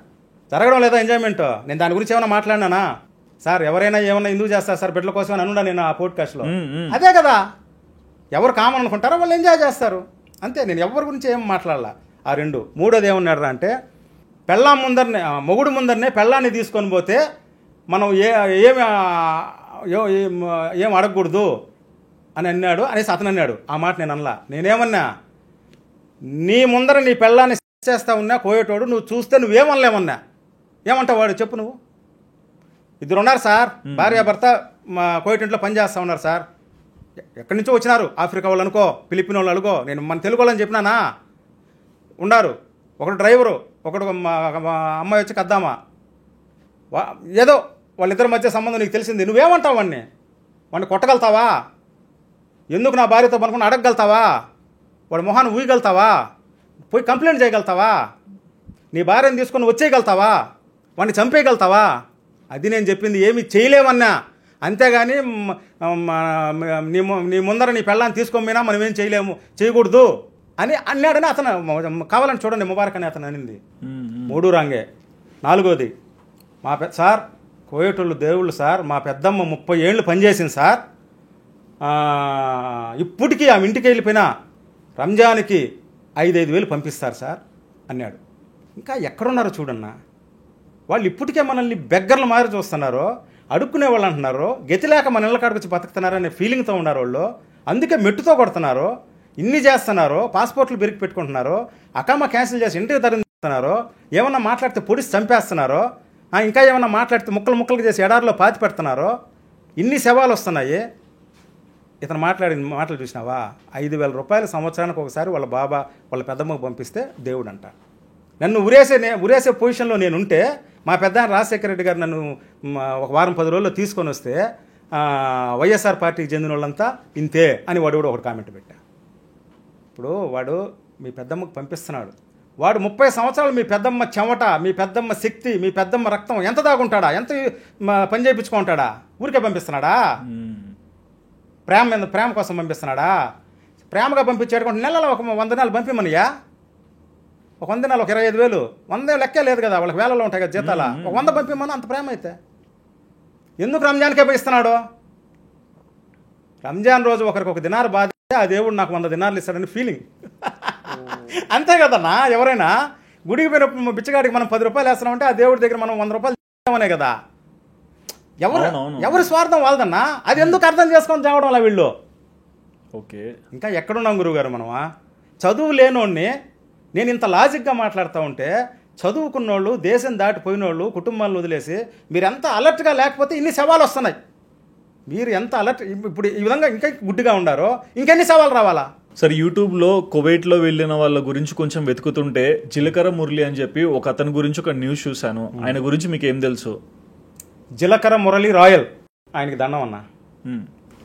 జరగడం లేదా ఎంజాయ్మెంట్? నేను దాని గురించి ఏమైనా మాట్లాడినానా సార్? ఎవరైనా ఏమన్నా ఎందుకు చేస్తారు సార్ బిడ్డల కోసం అని అనున్నా నేను ఆ పోడ్కాస్ట్లో. అదే కదా, ఎవరు కామన్ అనుకుంటారో వాళ్ళు ఎంజాయ్ చేస్తారు అంతే. నేను ఎవరి గురించి ఏం మాట్లాడాల. ఆ రెండు. మూడోది ఏమన్నాడు అంటే, పెళ్ళాం ముందరనే, మొగుడు ముందరనే పెళ్ళాన్ని తీసుకొని పోతే మనం ఏం అడగకూడదు అని అన్నాడు అనేసి అతను అన్నాడు. ఆ మాట నేను అనలా. నేనేమన్నా, నీ ముందర నీ పెళ్ళాన్ని చేస్తా ఉన్నా కోయేటోడు, నువ్వు చూస్తే నువ్వేమనలేమన్నా. ఏమంటావు వాడు చెప్పు నువ్వు? 2 ఉన్నారు సార్, భార్యాభర్త మా కోయిటింట్లో పనిచేస్తూ ఉన్నారు సార్. ఎక్కడి నుంచో వచ్చినారు, ఆఫ్రికా వాళ్ళు అనుకో, ఫిలిపిన్ వాళ్ళు అనుకో, నేను మన తెలుగు వాళ్ళని చెప్పినానా, ఉన్నారు. ఒకడు డ్రైవరు, ఒకడు మా అమ్మాయి వచ్చి కద్దామా. ఏదో వాళ్ళిద్దరి మధ్య సంబంధం నీకు తెలిసింది. నువ్వేమంటావు వాడిని కొట్టగలుగుతావా? ఎందుకు నా భార్యతో పనుకుని అడగగలుగుతావా? వాడి మొహాన్ని ఊయగలుగుతావా? పోయి కంప్లైంట్ చేయగలుగుతావా? నీ భార్యను తీసుకొని వచ్చేయగలుగుతావా? వాడిని చంపేయగలుగుతావా? అది నేను చెప్పింది. ఏమీ చేయలేమన్నా, అంతేగాని నీ ముందర నీ పెళ్ళాన్ని తీసుకోమైనా మనం ఏం చేయలేము, చేయకూడదు అని అన్నాడని అతను. కావాలని చూడండి, ముబారక్ అని అతను అనింది. 3 రాంగే. 4వది సార్, కోయేటోళ్ళు దేవుళ్ళు సార్. మా పెద్దమ్మ 30 ఏళ్ళు పనిచేసింది సార్. ఇప్పటికీ ఆమె ఇంటికి వెళ్ళిపోయినా రంజాన్కి 5,000 పంపిస్తారు సార్ అన్నాడు. ఇంకా ఎక్కడున్నారో చూడన్నా. వాళ్ళు ఇప్పటికే మనల్ని బెగ్గర్లు మారి చూస్తున్నారు, అడుక్కునే వాళ్ళు అంటున్నారు, గతిలేక మన ఇళ్ళ కాడికి వచ్చి బతుకుతున్నారు అనే ఫీలింగ్తో ఉన్నారు వాళ్ళు. అందుకే మెట్టుతో కొడుతున్నారు, ఇన్ని చేస్తున్నారు, పాస్పోర్ట్లు బెరికి పెట్టుకుంటున్నారు, అకామా క్యాన్సిల్ చేసి ఇంటికి తరలిస్తున్నారు, ఏమన్నా మాట్లాడితే పొడిసి చంపేస్తున్నారు, ఇంకా ఏమన్నా మాట్లాడితే ముక్కలు చేసి ఎడారిలో పాతి పెడుతున్నారు. ఇన్ని శవాలు వస్తున్నాయి. ఇతను మాట్లాడిన మాటలు చూసినావా? 5,000 రూపాయలు సంవత్సరానికి ఒకసారి వాళ్ళ బాబా వాళ్ళ పెద్దమ్మకు పంపిస్తే దేవుడు అంట. నన్ను ఉరేసే పొజిషన్లో నేనుంటే, మా పెద్ద రాజశేఖర రెడ్డి గారు నన్ను ఒక వారం 10 రోజుల్లో తీసుకొని వస్తే వైఎస్ఆర్ పార్టీకి చెందిన వాళ్ళంతా ఇంతే అని వాడు కూడా ఒకటి కామెంట్ పెట్టా. ఇప్పుడు వాడు మీ పెద్దమ్మకు పంపిస్తున్నాడు. వాడు 30 సంవత్సరాలు మీ పెద్దమ్మ చెమట, మీ పెద్దమ్మ శక్తి, మీ పెద్దమ్మ రక్తం ఎంత దాగుంటాడా, ఎంత పని చేయించుకుంటాడా? ఊరికే పంపిస్తున్నాడా? ప్రేమ కోసం పంపిస్తున్నాడా? ప్రేమగా పంపించేటప్పుడు నెలలో ఒక 100 దినాలు పంపిమనియా. ఒక 100 దినాలు ఒక 25,000, 100 లెక్కే లేదు కదా, వాళ్ళకి వేలలో ఉంటాయి కదా జీతాల. ఒక 100 పంపిమని అంత ప్రేమ అయితే ఎందుకు రంజాన్కే పోయిస్తున్నాడు? రంజాన్ రోజు ఒకరికి 1 దినారు బాధిస్తే ఆ దేవుడు నాకు 100 దినార్లు ఇస్తాడని ఫీలింగ్. అంతే కదన్నా. ఎవరైనా గుడికి పోయినప్పుడు బిచ్చగాడికి మనం 10 రూపాయలు వేస్తున్నామంటే ఆ దేవుడి దగ్గర మనం 100 రూపాయలు ఇస్తామనే కదా. ఎవరి స్వార్థం వాళ్ళదన్నా. అది ఎందుకు అర్థం చేసుకొని చావడం అలా వీళ్ళు. ఓకే, ఇంకా ఎక్కడున్నాం గురువుగారు మనమా? చదువు లేనోడిని నేను ఇంత లాజిక్గా మాట్లాడుతూ ఉంటే, చదువుకున్నోళ్ళు, దేశం దాటిపోయినోళ్ళు, కుటుంబాలను వదిలేసి మీరు ఎంత అలర్ట్గా లేకపోతే ఇన్ని సవాలు వస్తున్నాయి. మీరు ఎంత అలర్ట్ ఇప్పుడు ఈ విధంగా ఇంకా గుడ్డిగా ఉండారో ఇంకెన్ని సవాలు రావాలా? సరే, యూట్యూబ్లో కువైట్లో వెళ్ళిన వాళ్ళ గురించి కొంచెం వెతుకుతుంటే జీలకర్ర మురళి అని చెప్పి ఒక అతని గురించి ఒక న్యూస్ చూశాను. ఆయన గురించి మీకు ఏం తెలుసు? జీలకర్ర మురళి రాయల్, ఆయనకి దండం అన్న.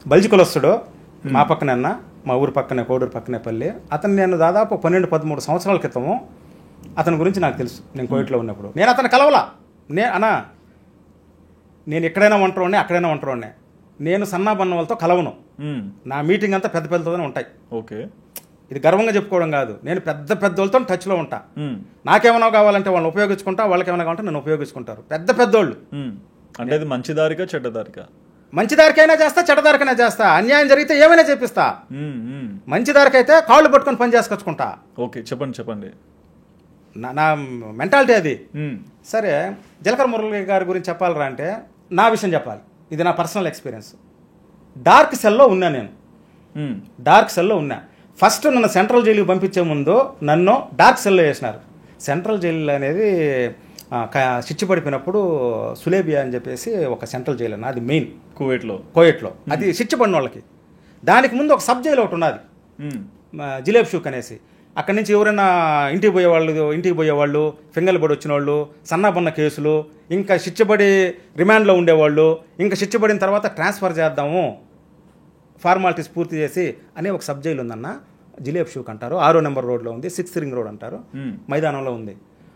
బల్జి కులస్తుడు, మా పక్కనే అన్న, మా ఊరు పక్కనే, కోడూరు పక్కనే పల్లి. అతను నేను దాదాపు 12-13 సంవత్సరాల క్రితము అతని గురించి నాకు తెలుసు. నేను కోవిట్లో ఉన్నప్పుడు నేను అతను కలవలా. నేను ఎక్కడైనా ఒంటరివాడిని, అక్కడైనా ఒంటరివాడిని. నేను సన్నాబన్న వాళ్ళతో కలవను. నా మీటింగ్ అంతా పెద్ద పెద్దతోనే ఉంటాయి. ఓకే, ఇది గర్వంగా చెప్పుకోవడం కాదు. నేను పెద్ద వాళ్ళతో టచ్లో ఉంటా. నాకేమైనా కావాలంటే వాళ్ళని ఉపయోగించుకుంటా, వాళ్ళకి ఏమైనా కావాలంటే నన్ను ఉపయోగించుకుంటారు పెద్ద పెద్దోళ్ళు. అంటే అది మంచి దారికా చెడ్డ దారికా? మంచి దారికైనా చేస్తా, చెడ్డ దారికైనా చేస్తా. అన్యాయం జరిగితే ఏమైనా చేపిస్తా. మంచి దారికైతే కాళ్ళు పట్టుకొని పని చేసుకొచ్చుకుంటా. ఓకే, చెప్పండి. నా మెంటాలిటీ అది. సరే, జీలకర్ర మురళి గారి గురించి చెప్పాలరా అంటే నా విషయం చెప్పాలి. ఇది నా పర్సనల్ ఎక్స్పీరియన్స్. డార్క్ సెల్లో ఉన్నా నేను. డార్క్ సెల్లో ఉన్నా. ఫస్ట్ నన్ను సెంట్రల్ జైలుకి పంపించే ముందు నన్ను డార్క్ సెల్లో వేసినారు. సెంట్రల్ జైలు అనేది శిక్ష పడిపోయినప్పుడు సులేబియా అని చెప్పేసి ఒక సెంట్రల్ జైలు అన్న, అది మెయిన్ కోయట్లో. అది శిక్ష పడిన వాళ్ళకి. దానికి ముందు ఒక సబ్ జైలు ఒకటి ఉన్నది, జిలేబ్ షూక్ అనేసి. అక్కడి నుంచి ఎవరైనా ఇంటికి పోయేవాళ్ళు, ఫింగర్లు పడి వచ్చిన వాళ్ళు, సన్నాబన్న కేసులు, ఇంకా శిక్షపడి రిమాండ్లో ఉండేవాళ్ళు, ఇంకా శిక్షపడిన తర్వాత ట్రాన్స్ఫర్ చేద్దాము, ఫార్మాలిటీస్ పూర్తి చేసి అనే ఒక సబ్ జైలు ఉందన్న. జిలేబ్ షూక్ అంటారు. 6వ నెంబర్ రోడ్లో ఉంది, 6th రింగ్ రోడ్ అంటారు, మైదానంలో ఉంది.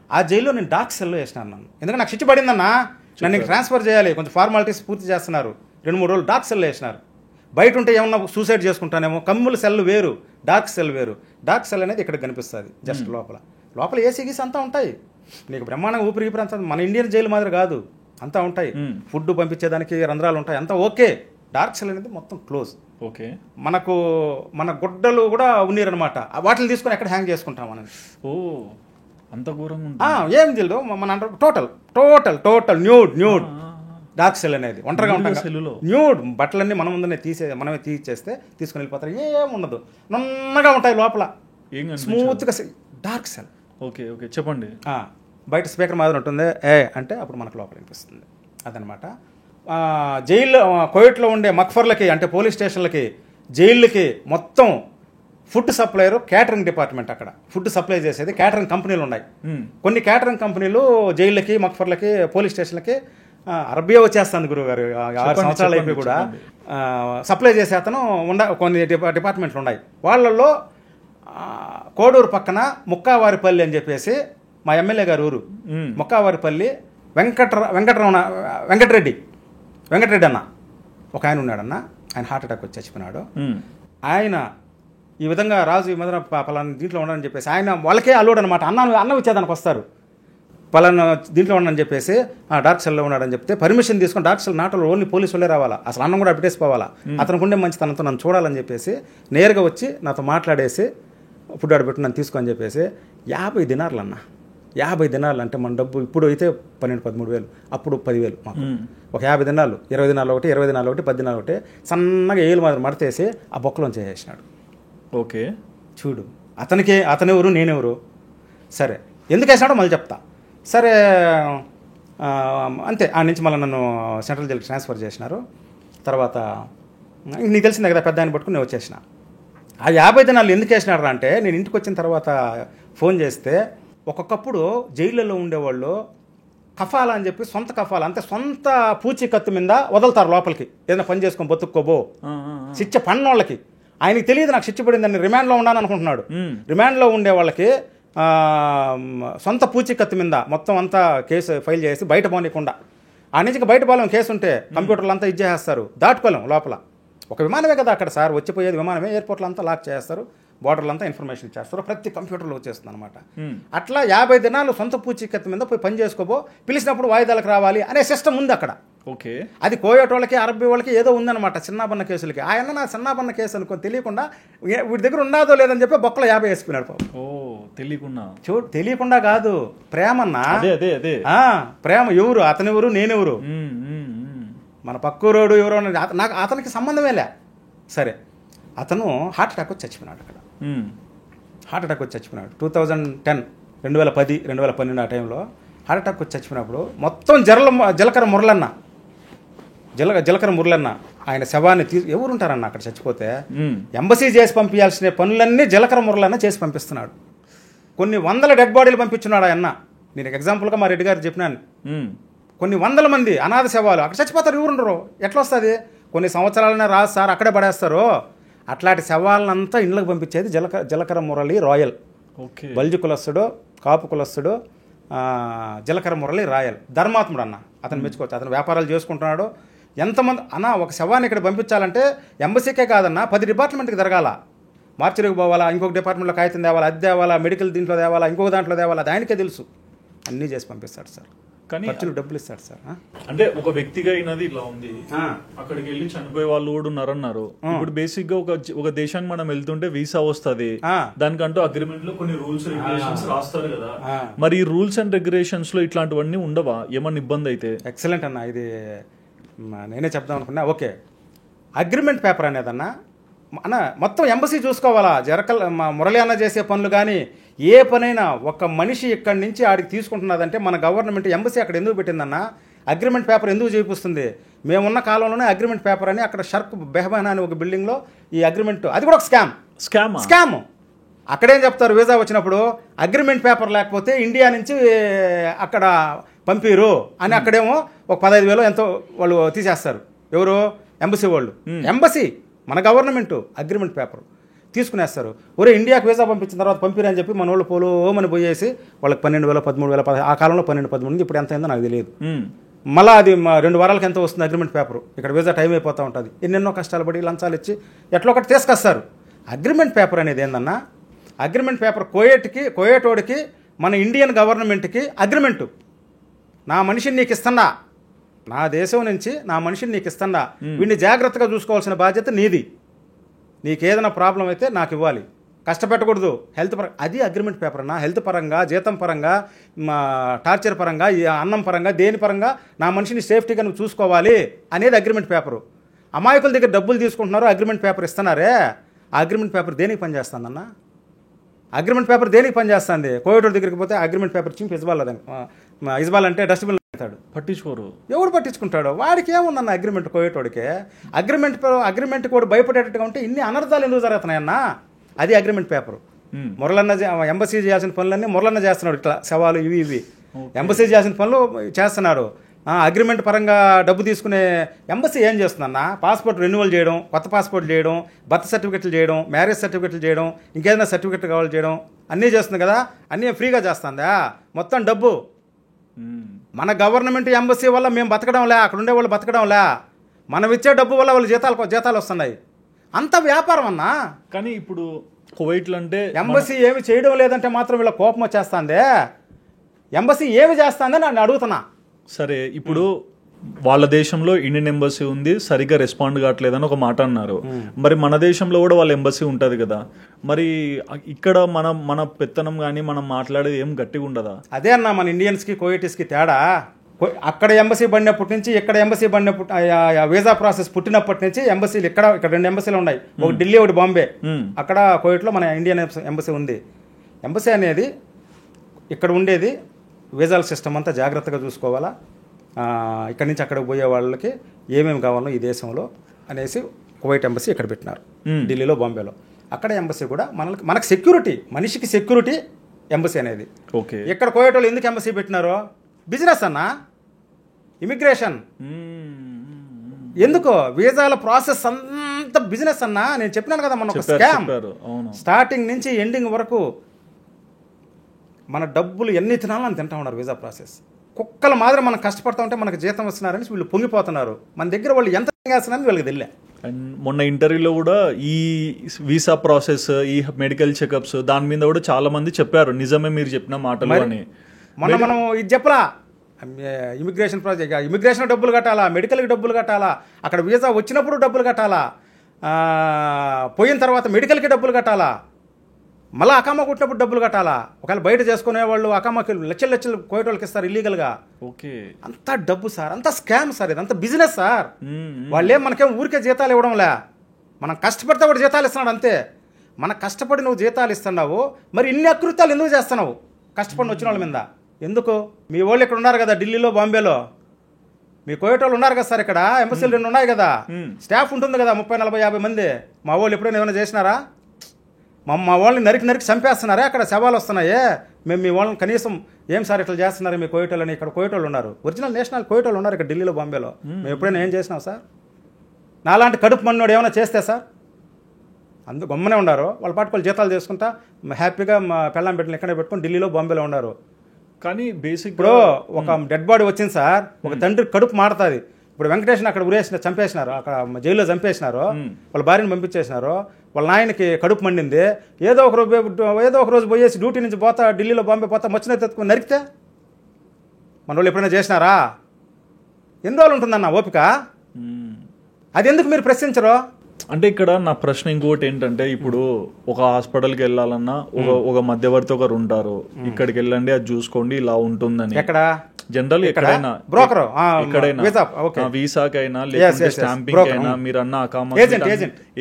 ఆ జైల్లో నేను డార్క్ సెల్లో వేసినాను నన్ను. ఎందుకంటే నాకు శిక్ష పడిందన్నా, నన్ను ట్రాన్స్ఫర్ చేయాలి, కొంచెం ఫార్మాలిటీస్ పూర్తి చేస్తున్నారు. 2-3 రోజులు డార్క్ సెల్లో వేసినారు. బయట ఉంటే ఏమన్నా సూసైడ్ చేసుకుంటానేమో. కమ్ముల సెల్ వేరు, డార్క్ సెల్ వేరు. డార్క్ సెల్ అనేది ఇక్కడ కనిపిస్తుంది జస్ట్ లోపల ఏసీ గీసి అంతా ఉంటాయి. నీకు బ్రహ్మాండంగా ఊపిరి అంతా మన ఇండియన్ జైలు మాదిరి కాదు, అంతా ఉంటాయి. ఫుడ్ పంపించేదానికి రంధ్రాలు ఉంటాయి, అంతా ఓకే. డార్క్ సెల్ అనేది మొత్తం క్లోజ్. ఓకే, మన గుడ్డలు కూడా ఉన్నీరనమాట. వాటిని తీసుకొని ఎక్కడ హ్యాంగ్ చేసుకుంటాం మనం. ఓ, అంత ఘోరంగా ఏం తెలియదు. మన టోటల్ న్యూడ్ డార్క్ సెల్ అనేది. ఒంటరిగా ఉంటాం, న్యూడ్ బట్టలన్నీ మనమే తీసేస్తే తీసుకుని వెళ్ళిపోతారు. ఏముండదు, నన్నగా ఉంటాయి లోపల, స్మూత్గా. Dark cell. ఓకే, చెప్పండి. బయట స్పీకర్ మాదిరి ఉంటుంది, అంటే అప్పుడు మనకు లోపల వినిపిస్తుంది. అదనమాట. జైల్లో కోవిట్లో ఉండే మక్ఫర్లకి అంటే పోలీస్ స్టేషన్లకి జైళ్ళకి మొత్తం ఫుడ్ సప్లైయర్ క్యాటరింగ్ డిపార్ట్మెంట్. అక్కడ ఫుడ్ సప్లై చేసేది క్యాటరింగ్ కంపెనీలు ఉన్నాయి. కొన్ని క్యాటరింగ్ కంపెనీలు జైళ్ళకి మక్ఫర్లకి పోలీస్ స్టేషన్లకి అరబియా వచ్చేస్తుంది గురువుగారు. 6 సంవత్సరాలు అయిపోయి కూడా సప్లై చేసే అతను కొన్ని డిపార్ట్మెంట్లు ఉన్నాయి. వాళ్ళల్లో కోడూరు పక్కన ముక్కావారిపల్లి అని చెప్పేసి మా ఎమ్మెల్యే గారు ఊరు. ముక్కావారిపల్లి వెంకటరెడ్డి అన్న ఒక ఆయన ఉన్నాడన్న. ఆయన హార్ట్ అటాక్ వచ్చి చచ్చిపోయినాడు. ఆయన ఈ విధంగా రాజు ఈ మధ్యన పలానా దీంట్లో ఉండని చెప్పేసి ఆయన వాళ్ళకే అల్లుడు అనమాట. అన్నం ఇచ్చేదానికి వస్తారు. పలానా దీంట్లో ఉండని చెప్పేసి డార్క్ సెల్లో ఉన్నాడని చెప్తే పర్మిషన్ తీసుకొని డార్క్ సెల్ నాటలో ఓన్లీ పోలీసు వాళ్ళే రావాలా, అసలు అన్నం కూడా అప్పటేసిపోవాలా, అతనికి ఉండే మంచితనంతో నన్ను చూడాలని చెప్పేసి నేరుగా వచ్చి నాతో మాట్లాడేసి ఫుడ్ ఆర్డర్ పెట్టి నన్ను తీసుకొని చెప్పేసి 50 దినార్లు అన్న. 50 దినాలు అంటే మన డబ్బు ఇప్పుడు అయితే 12-13 వేలు, అప్పుడు 10,000 మాకు. ఒక 50 దినాలు, 20 దినాలు ఒకటి, 20 దినాలు ఒకటి, 10 దినాలు ఒకటి సన్నగా ఏలు మాదిరి మడతేసి ఆ బొక్కలోంచి చేసేసినాడు. ఓకే చూడు అతనెవరు నేనెవరు. సరే ఎందుకు వేసినాడో మళ్ళీ చెప్తా. సరే అంతే. ఆ నుంచి మళ్ళీ నన్ను సెంట్రల్ జైలుకి ట్రాన్స్ఫర్ చేసినారు. తర్వాత నీకు తెలిసిందే కదా, పెద్ద ఆయన పట్టుకుని నేను వచ్చేసిన. ఆ 50 దినాలు ఎందుకు వేసినారు అంటే నేను ఇంటికి వచ్చిన తర్వాత ఫోన్ చేస్తే ఒక్కొక్కప్పుడు జైళ్ళలో ఉండేవాళ్ళు కఫాలా అని చెప్పి సొంత కఫాలా అంటే సొంత పూచీకత్తు మీద వదులుతారు లోపలికి, ఏదైనా పని చేసుకొని బతుక్కోబో శిక్ష పన్నోళ్ళకి. ఆయనకి తెలియదు నాకు శిక్ష పడిందని, రిమాండ్లో ఉన్నాను అనుకుంటున్నాడు. రిమాండ్లో ఉండే వాళ్ళకి సొంత పూచీకత్తు మీద మొత్తం అంతా కేసు ఫైల్ చేసి బయట పోనీయకుండా, ఆ నుంచి బయట పోలేం కేసు ఉంటే కంప్యూటర్లు అంతా ఇచ్చేస్తారు, దాటుకోలేం లోపల. ఒక విమానమే కదా అక్కడ సార్, వచ్చిపోయేది విమానమే, ఎయిర్పోర్ట్లో అంతా లాక్ చేస్తారు, బోర్డర్లు అంతా ఇన్ఫర్మేషన్ ఇచ్చేస్తారు, ప్రతి కంప్యూటర్లో వచ్చేస్తుంది అనమాట. అట్లా 50 దినాలు సొంత పూచీకత్తు మీద పోయి పని చేసుకోబో, పిలిచినప్పుడు వాయిదాలకు రావాలి అనే సిస్టమ్ ఉంది అక్కడ. ఓకే, అది కోయట్ వాళ్ళకి అరబ్బీ వాళ్ళకి ఏదో ఉందన్నమాట చిన్నబన్న కేసులకి. ఆయన నా చిన్నబన్న కేసు అనుకో తెలియకుండా వీడి దగ్గర ఉన్నదో లేదని చెప్పి బొక్కలో 50 వేసుకున్నాడు పాపం. తెలియకుండా తెలియకుండా కాదు, ప్రేమన్నా. అదే ప్రేమ. ఎవరు అతనెవరు నేనెవరు, మన పక్కూరోడు ఎవరో నాకు అతనికి సంబంధమేలే. సరే అతను హార్ట్ అటాక్ వచ్చి చచ్చిపోయినాడు అక్కడ. హార్ట్ అటాక్ వచ్చి చచ్చిపోయినాడు 2010, 2010, 2012 ఆ టైంలో హార్ట్ అటాక్ వచ్చి చచ్చిపోయినప్పుడు మొత్తం జలకర మురళన్న ఆయన శవాన్ని ఎవరు ఉంటారన్న అక్కడ చచ్చిపోతే ఎంబసీ చేసి పంపించాల్సిన పనులన్నీ జలకర మురళన్న చేసి పంపిస్తున్నాడు. కొన్ని 100 డెడ్ బాడీలు పంపించున్నాడు ఆయన. నేను ఎగ్జాంపుల్గా మా రెడ్డి గారు చెప్పినాను, కొన్ని 100 మంది అనాథ శవాలు అక్కడ చచ్చిపోతారు, ఎవరుండరు, ఎట్లా వస్తుంది? కొన్ని సంవత్సరాలనే రాదు సార్, అక్కడే పడేస్తారు. అట్లాంటి శవాలనంతా ఇండ్లకు పంపించేది జలకర మురళి రాయల్. బల్జు కులస్తుడు, కాపు కులస్తుడు, జలకర మురళి రాయల్. ధర్మాత్ముడు అన్న, అతను మెచ్చుకోవచ్చు. అతను వ్యాపారాలు చేసుకుంటున్నాడు. ఎంతమంది అన్న ఒక శవాన్ని ఇక్కడ పంపించాలంటే ఎంబసీకే కాదన్నా 10 డిపార్ట్మెంట్కి జరగాల. మార్చిరికి పోవాలా, ఇంకొక డిపార్ట్మెంట్లో కాగితం తేవాలా, అది తేవాలా, మెడికల్ దీంట్లో తేవాలా, ఇంకొక దాంట్లో తేవాలా, అది ఆయనకే తెలుసు. అన్నీ చేసి పంపిస్తాడు సార్, కానీ ఖర్చులు డబ్బులు ఇస్తాడు సార్. అంటే ఒక వ్యక్తిగా అయినది ఇలా ఉంది, అక్కడికి వెళ్ళి చనిపోయే వాళ్ళు కూడా ఉన్నారన్నారు. ఇప్పుడు బేసిక్ గా ఒక దేశానికి మనం వెళ్తుంటే వీసా వస్తుంది, దానికంటూ అగ్రిమెంట్ లో కొన్ని రూల్స్ రెగ్యులేషన్స్ రాస్తారు కదా. మరి ఈ రూల్స్ అండ్ రెగ్యులేషన్స్ లో ఇట్లాంటివన్నీ ఉండవా? ఏమన్నా ఇబ్బంది అయితే? ఎక్సలెంట్ అన్న, ఇది నేనే చెప్దాం అనుకున్నా. ఓకే, అగ్రిమెంట్ పేపర్ అనేదన్నా అన్న మొత్తం ఎంబసీ చూసుకోవాలా. మురళి అన్న చేసే పనులు కానీ ఏ పనైనా ఒక మనిషి ఇక్కడి నుంచి ఆడికి తీసుకుంటున్నదంటే మన గవర్నమెంట్ ఎంబసీ అక్కడ ఎందుకు పెట్టిందన్న? అగ్రిమెంట్ పేపర్ ఎందుకు చూపిస్తుంది? మేమున్న కాలంలోనే అగ్రిమెంట్ పేపర్ అని అక్కడ షర్క్ బెహబాన్ అని ఒక బిల్డింగ్లో ఈ అగ్రిమెంట్, అది కూడా ఒక స్కామ్. అక్కడేం చెప్తారు, వీసా వచ్చినప్పుడు అగ్రిమెంట్ పేపర్ లేకపోతే ఇండియా నుంచి అక్కడ పంపిరు అని, అక్కడేమో ఒక 15,000 ఎంతో వాళ్ళు తీసేస్తారు. ఎవరు? ఎంబసీ వాళ్ళు. ఎంబసీ మన గవర్నమెంట్ అగ్రిమెంట్ పేపర్ తీసుకునేస్తారు. ఒరే ఇండియాకి వీసా పంపించిన తర్వాత పంపిరని చెప్పి మన వాళ్ళు పోలోమని పోయేసి వాళ్ళకి 12,000, 13,000, ఆ కాలంలో 12-13, ఇప్పుడు ఎంత అయిందో నాకు తెలియదు. మళ్ళీ అది 2 వారాలకి ఎంత వస్తుంది అగ్రిమెంట్ పేపర్, ఇక్కడ వీసా టైం అయిపోతూ ఉంటుంది. ఎన్నెన్నో కష్టాలు పడి లంచాలు ఇచ్చి ఎట్లా ఒకటి తీసుకొస్తారు. అగ్రిమెంట్ పేపర్ అనేది ఏందన్నా, అగ్రిమెంట్ పేపర్ కోయేటోడికి మన ఇండియన్ గవర్నమెంట్కి అగ్రిమెంటు. నా మనిషిని నీకు ఇస్తున్నా, నా దేశం నుంచి నా మనిషిని నీకు ఇస్తున్నా, వీడిని జాగ్రత్తగా చూసుకోవాల్సిన బాధ్యత నీది. నీకేదైనా ప్రాబ్లం అయితే నాకు ఇవ్వాలి, కష్టపెట్టకూడదు. హెల్త్ పరంగా అది అగ్రిమెంట్ పేపర్ అన్న. హెల్త్ పరంగా, జీతం పరంగా, టార్చర్ పరంగా, అన్నం పరంగా, దేని పరంగా నా మనిషిని సేఫ్టీగా నువ్వు చూసుకోవాలి అనేది అగ్రిమెంట్ పేపరు. అమాయకుల దగ్గర డబ్బులు తీసుకుంటున్నారు, అగ్రిమెంట్ పేపర్ ఇస్తున్నారే. ఆ అగ్రిమెంట్ పేపర్ దేనికి పనిచేస్తుందన్న? అగ్రిమెంట్ పేపర్ దేనికి పనిచేస్తుంది? కోవిడ్ దగ్గరికి పోతే అగ్రిమెంట్ పేపర్ చింపి ఇజ్బాల్ అంటే డస్ట్బిన్ పట్టించుకోరు. ఎవడు పట్టించుకుంటాడు? వాడికి ఏముందన్న అగ్రిమెంట్ కోయేటోడికి? అగ్రిమెంట్ కూడా భయపడేటట్టుగా ఉంటే ఇన్ని అనర్థాలు ఎందుకు జరుగుతున్నాయన్నా? అది అగ్రిమెంట్ పేపర్. మురళన్న ఎంబసీ చేయాల్సిన పనులన్నీ మురళన్న చేస్తున్నాడు. ఇట్లా సవాలు ఇవి ఎంబసీ చేయాల్సిన పనులు చేస్తున్నారు. అగ్రిమెంట్ పరంగా డబ్బు తీసుకునే ఎంబసీ ఏం చేస్తుందన్న? పాస్పోర్ట్ రెన్యువల్ చేయడం, కొత్త పాస్పోర్ట్ చేయడం, బర్త్ సర్టిఫికెట్లు చేయడం, మ్యారేజ్ సర్టిఫికెట్లు చేయడం, ఇంకేదైనా సర్టిఫికెట్లు కావాలి చేయడం అన్నీ చేస్తుంది కదా. అన్నీ ఫ్రీగా చేస్తుందా? మొత్తం డబ్బు. మన గవర్నమెంట్ ఎంబసీ వల్ల మేము బతకడంలే, అక్కడ ఉండే వాళ్ళు బతకడంలే. మనం ఇచ్చే డబ్బు వల్ల వాళ్ళు జీతాలు వస్తున్నాయి. అంత వ్యాపారం అన్నా. కానీ ఇప్పుడు కువైట్లో అంటే ఎంబసీ ఏమి చేయడం లేదంటే మాత్రం వీళ్ళ కోపం వచ్చేస్తుందే. ఎంబసీ ఏమి చేస్తుందని నేను అడుగుతున్నా. సరే, ఇప్పుడు వాళ్ళ దేశంలో ఇండియన్ ఎంబసీ ఉంది, సరిగ్గా రెస్పాండ్ కావట్లేదని ఒక మాట అన్నారు. మరి మన దేశంలో కూడా వాళ్ళ ఎంబసీ ఉంటుంది కదా, మరి ఇక్కడ మన పెత్తనం కానీ మనం మాట్లాడేది ఏం గట్టిగా ఉండదా? అదే అన్న మన ఇండియన్స్కి కువైటీస్కి తేడా. అక్కడ ఎంబసీ పడినప్పటి నుంచి ఇక్కడ ఎంబసీ పడినప్పటి వీసా ప్రాసెస్ పుట్టినప్పటి నుంచి ఎంబసీలు ఇక్కడ 2 ఎంబసీలు ఉన్నాయి. ఒక ఢిల్లీ, ఒకటి బాంబే. అక్కడ కువైట్లో మన ఇండియన్ ఎంబసీ ఉంది. ఎంబసీ అనేది ఇక్కడ ఉండేది వీసాల సిస్టమ్ అంతా జాగ్రత్తగా చూసుకోవాలా. ఇక్కడి నుంచి అక్కడికి పోయే వాళ్ళకి ఏమేమి కావాలో ఈ దేశంలో అనేసి కువైట్ ఎంబసీ ఇక్కడ పెట్టినారు, ఢిల్లీలో, బాంబేలో. అక్కడ ఎంబసీ కూడా మనకు సెక్యూరిటీ, మనిషికి సెక్యూరిటీ ఎంబసీ అనేది. ఓకే, ఇక్కడ కువైట్ వాళ్ళు ఎందుకు ఎంబసీ పెట్టినారో? బిజినెస్ అన్నా, ఇమిగ్రేషన్. ఎందుకో వీసాల ప్రాసెస్ అంత బిజినెస్ అన్నా. నేను చెప్పినాను కదా మన ఒక స్కామ్. స్టార్టింగ్ నుంచి ఎండింగ్ వరకు మన డబ్బులు ఎన్ని తినాలని తింటా ఉన్నారు. వీసా ప్రాసెస్ కుక్కల మాదిరి మనం కష్టపడతా ఉంటే మనకు జీతం వస్తున్నారని వీళ్ళు పొంగిపోతున్నారు. మన దగ్గర వాళ్ళు ఎంత చేస్తున్నారని వీళ్ళకి తెలియలే. అండ్ మొన్న ఇంటర్వ్యూలో కూడా ఈ వీసా ప్రాసెస్, ఈ మెడికల్ చెకప్స్ దాని మీద కూడా చాలా మంది చెప్పారు నిజమే మీరు చెప్పిన మాటలు అని. మొన్న మనం ఇది చెప్పలా, ఇమిగ్రేషన్ ప్రాజెక్ట్, ఇమిగ్రేషన్ డబ్బులు కట్టాలా, మెడికల్కి డబ్బులు కట్టాలా, అక్కడ వీసా వచ్చినప్పుడు డబ్బులు కట్టాలా, పోయిన తర్వాత మెడికల్కి డబ్బులు కట్టాలా, మళ్ళీ అకామా కొట్టినప్పుడు డబ్బులు కట్టాలా. ఒకవేళ బయట చేసుకునే వాళ్ళు అకామాకి లక్షలు కోయట వాళ్ళకి ఇస్తారు ఇల్లీగల్గా. ఓకే, అంతా డబ్బు సార్, అంతా స్కామ్ సార్, ఇదంతా బిజినెస్ సార్. వాళ్ళేం మనకేం ఊరికే జీతాలు ఇవ్వడంలే, మనం కష్టపడితే వాడు జీతాలు ఇస్తున్నాడు అంతే. మన కష్టపడి నువ్వు జీతాలు ఇస్తున్నావు, మరి ఇన్ని అకృత్యాలు ఎందుకు చేస్తున్నావు కష్టపడి వచ్చిన వాళ్ళ మీద? ఎందుకు? మీ వాళ్ళు ఇక్కడ ఉన్నారు కదా ఢిల్లీలో, బాంబేలో, మీ కోయట వాళ్ళు ఉన్నారు కదా సార్, ఇక్కడ ఎంబసీలు 2 ఉన్నాయి కదా, స్టాఫ్ ఉంటుంది కదా 30, 40, 50 మంది. మా వాళ్ళు ఎప్పుడైనా ఏమైనా చేసినారా? మా వాళ్ళని నరికి చంపేస్తున్నారే, అక్కడ శవాలు వస్తున్నాయే. మేము మీ వాళ్ళని కనీసం ఏం సార్ ఇట్లా చేస్తున్నారు మీ కోయటోళ్ళని? ఇక్కడ కోయటోళ్ళు ఉన్నారు, ఒరిజినల్ నేషనల్ కోయటోళ్ళు ఉన్నారు ఇక్కడ ఢిల్లీలో, బాంబేలో. మేము ఎప్పుడైనా ఏం చేసినాం సార్? నాలాంటి కడుపు మన్నోడు ఏమైనా చేస్తే సార్ అందుకు గమ్మనే ఉన్నారు. వాళ్ళ పాటు వాళ్ళు జీతాలు చేసుకుంటా హ్యాపీగా మా పెళ్ళాం బిడ్డలు ఇక్కడే పెట్టుకుని ఢిల్లీలో, బాంబేలో ఉన్నారు. కానీ బేసిక్ ఇప్పుడు ఒక డెడ్ బాడీ వచ్చింది సార్, ఒక తండ్రి కడుపు మాడుతుంది. ఇప్పుడు వెంకటేష్ని అక్కడ చంపేసినారు, అక్కడ జైల్లో చంపేసినారు, వాళ్ళ భార్యను పంపించేసినారు. వాళ్ళ నాయనకి కడుపు మండింది. ఏదో ఒక రోజు పోయేసి డ్యూటీ నుంచి పోతా ఢిల్లీలో, బాంబే పోతా మచ్చిన తెచ్చుకుని నరికితే మన వాళ్ళు ఎప్పుడైనా చేసినారా? ఎన్ని రోజులు ఉంటుందన్న ఓపిక? అది ఎందుకు మీరు ప్రశ్నించరు? అంటే ఇక్కడ నా ప్రశ్న ఇంకోటి ఏంటంటే, ఇప్పుడు ఒక హాస్పిటల్కి వెళ్ళాలన్నా ఒక మధ్యవర్తి ఒకరు ఉంటారు, ఇక్కడికి వెళ్ళండి అది చూసుకోండి ఇలా ఉంటుందని. ఎక్కడ జనరల్ ఎక్కడైనా బ్రోకర్, ఎక్కడైనా వీసాకైనా లేకుంటే స్టాంపింగ్ అయినా మీరు అన్న అకామా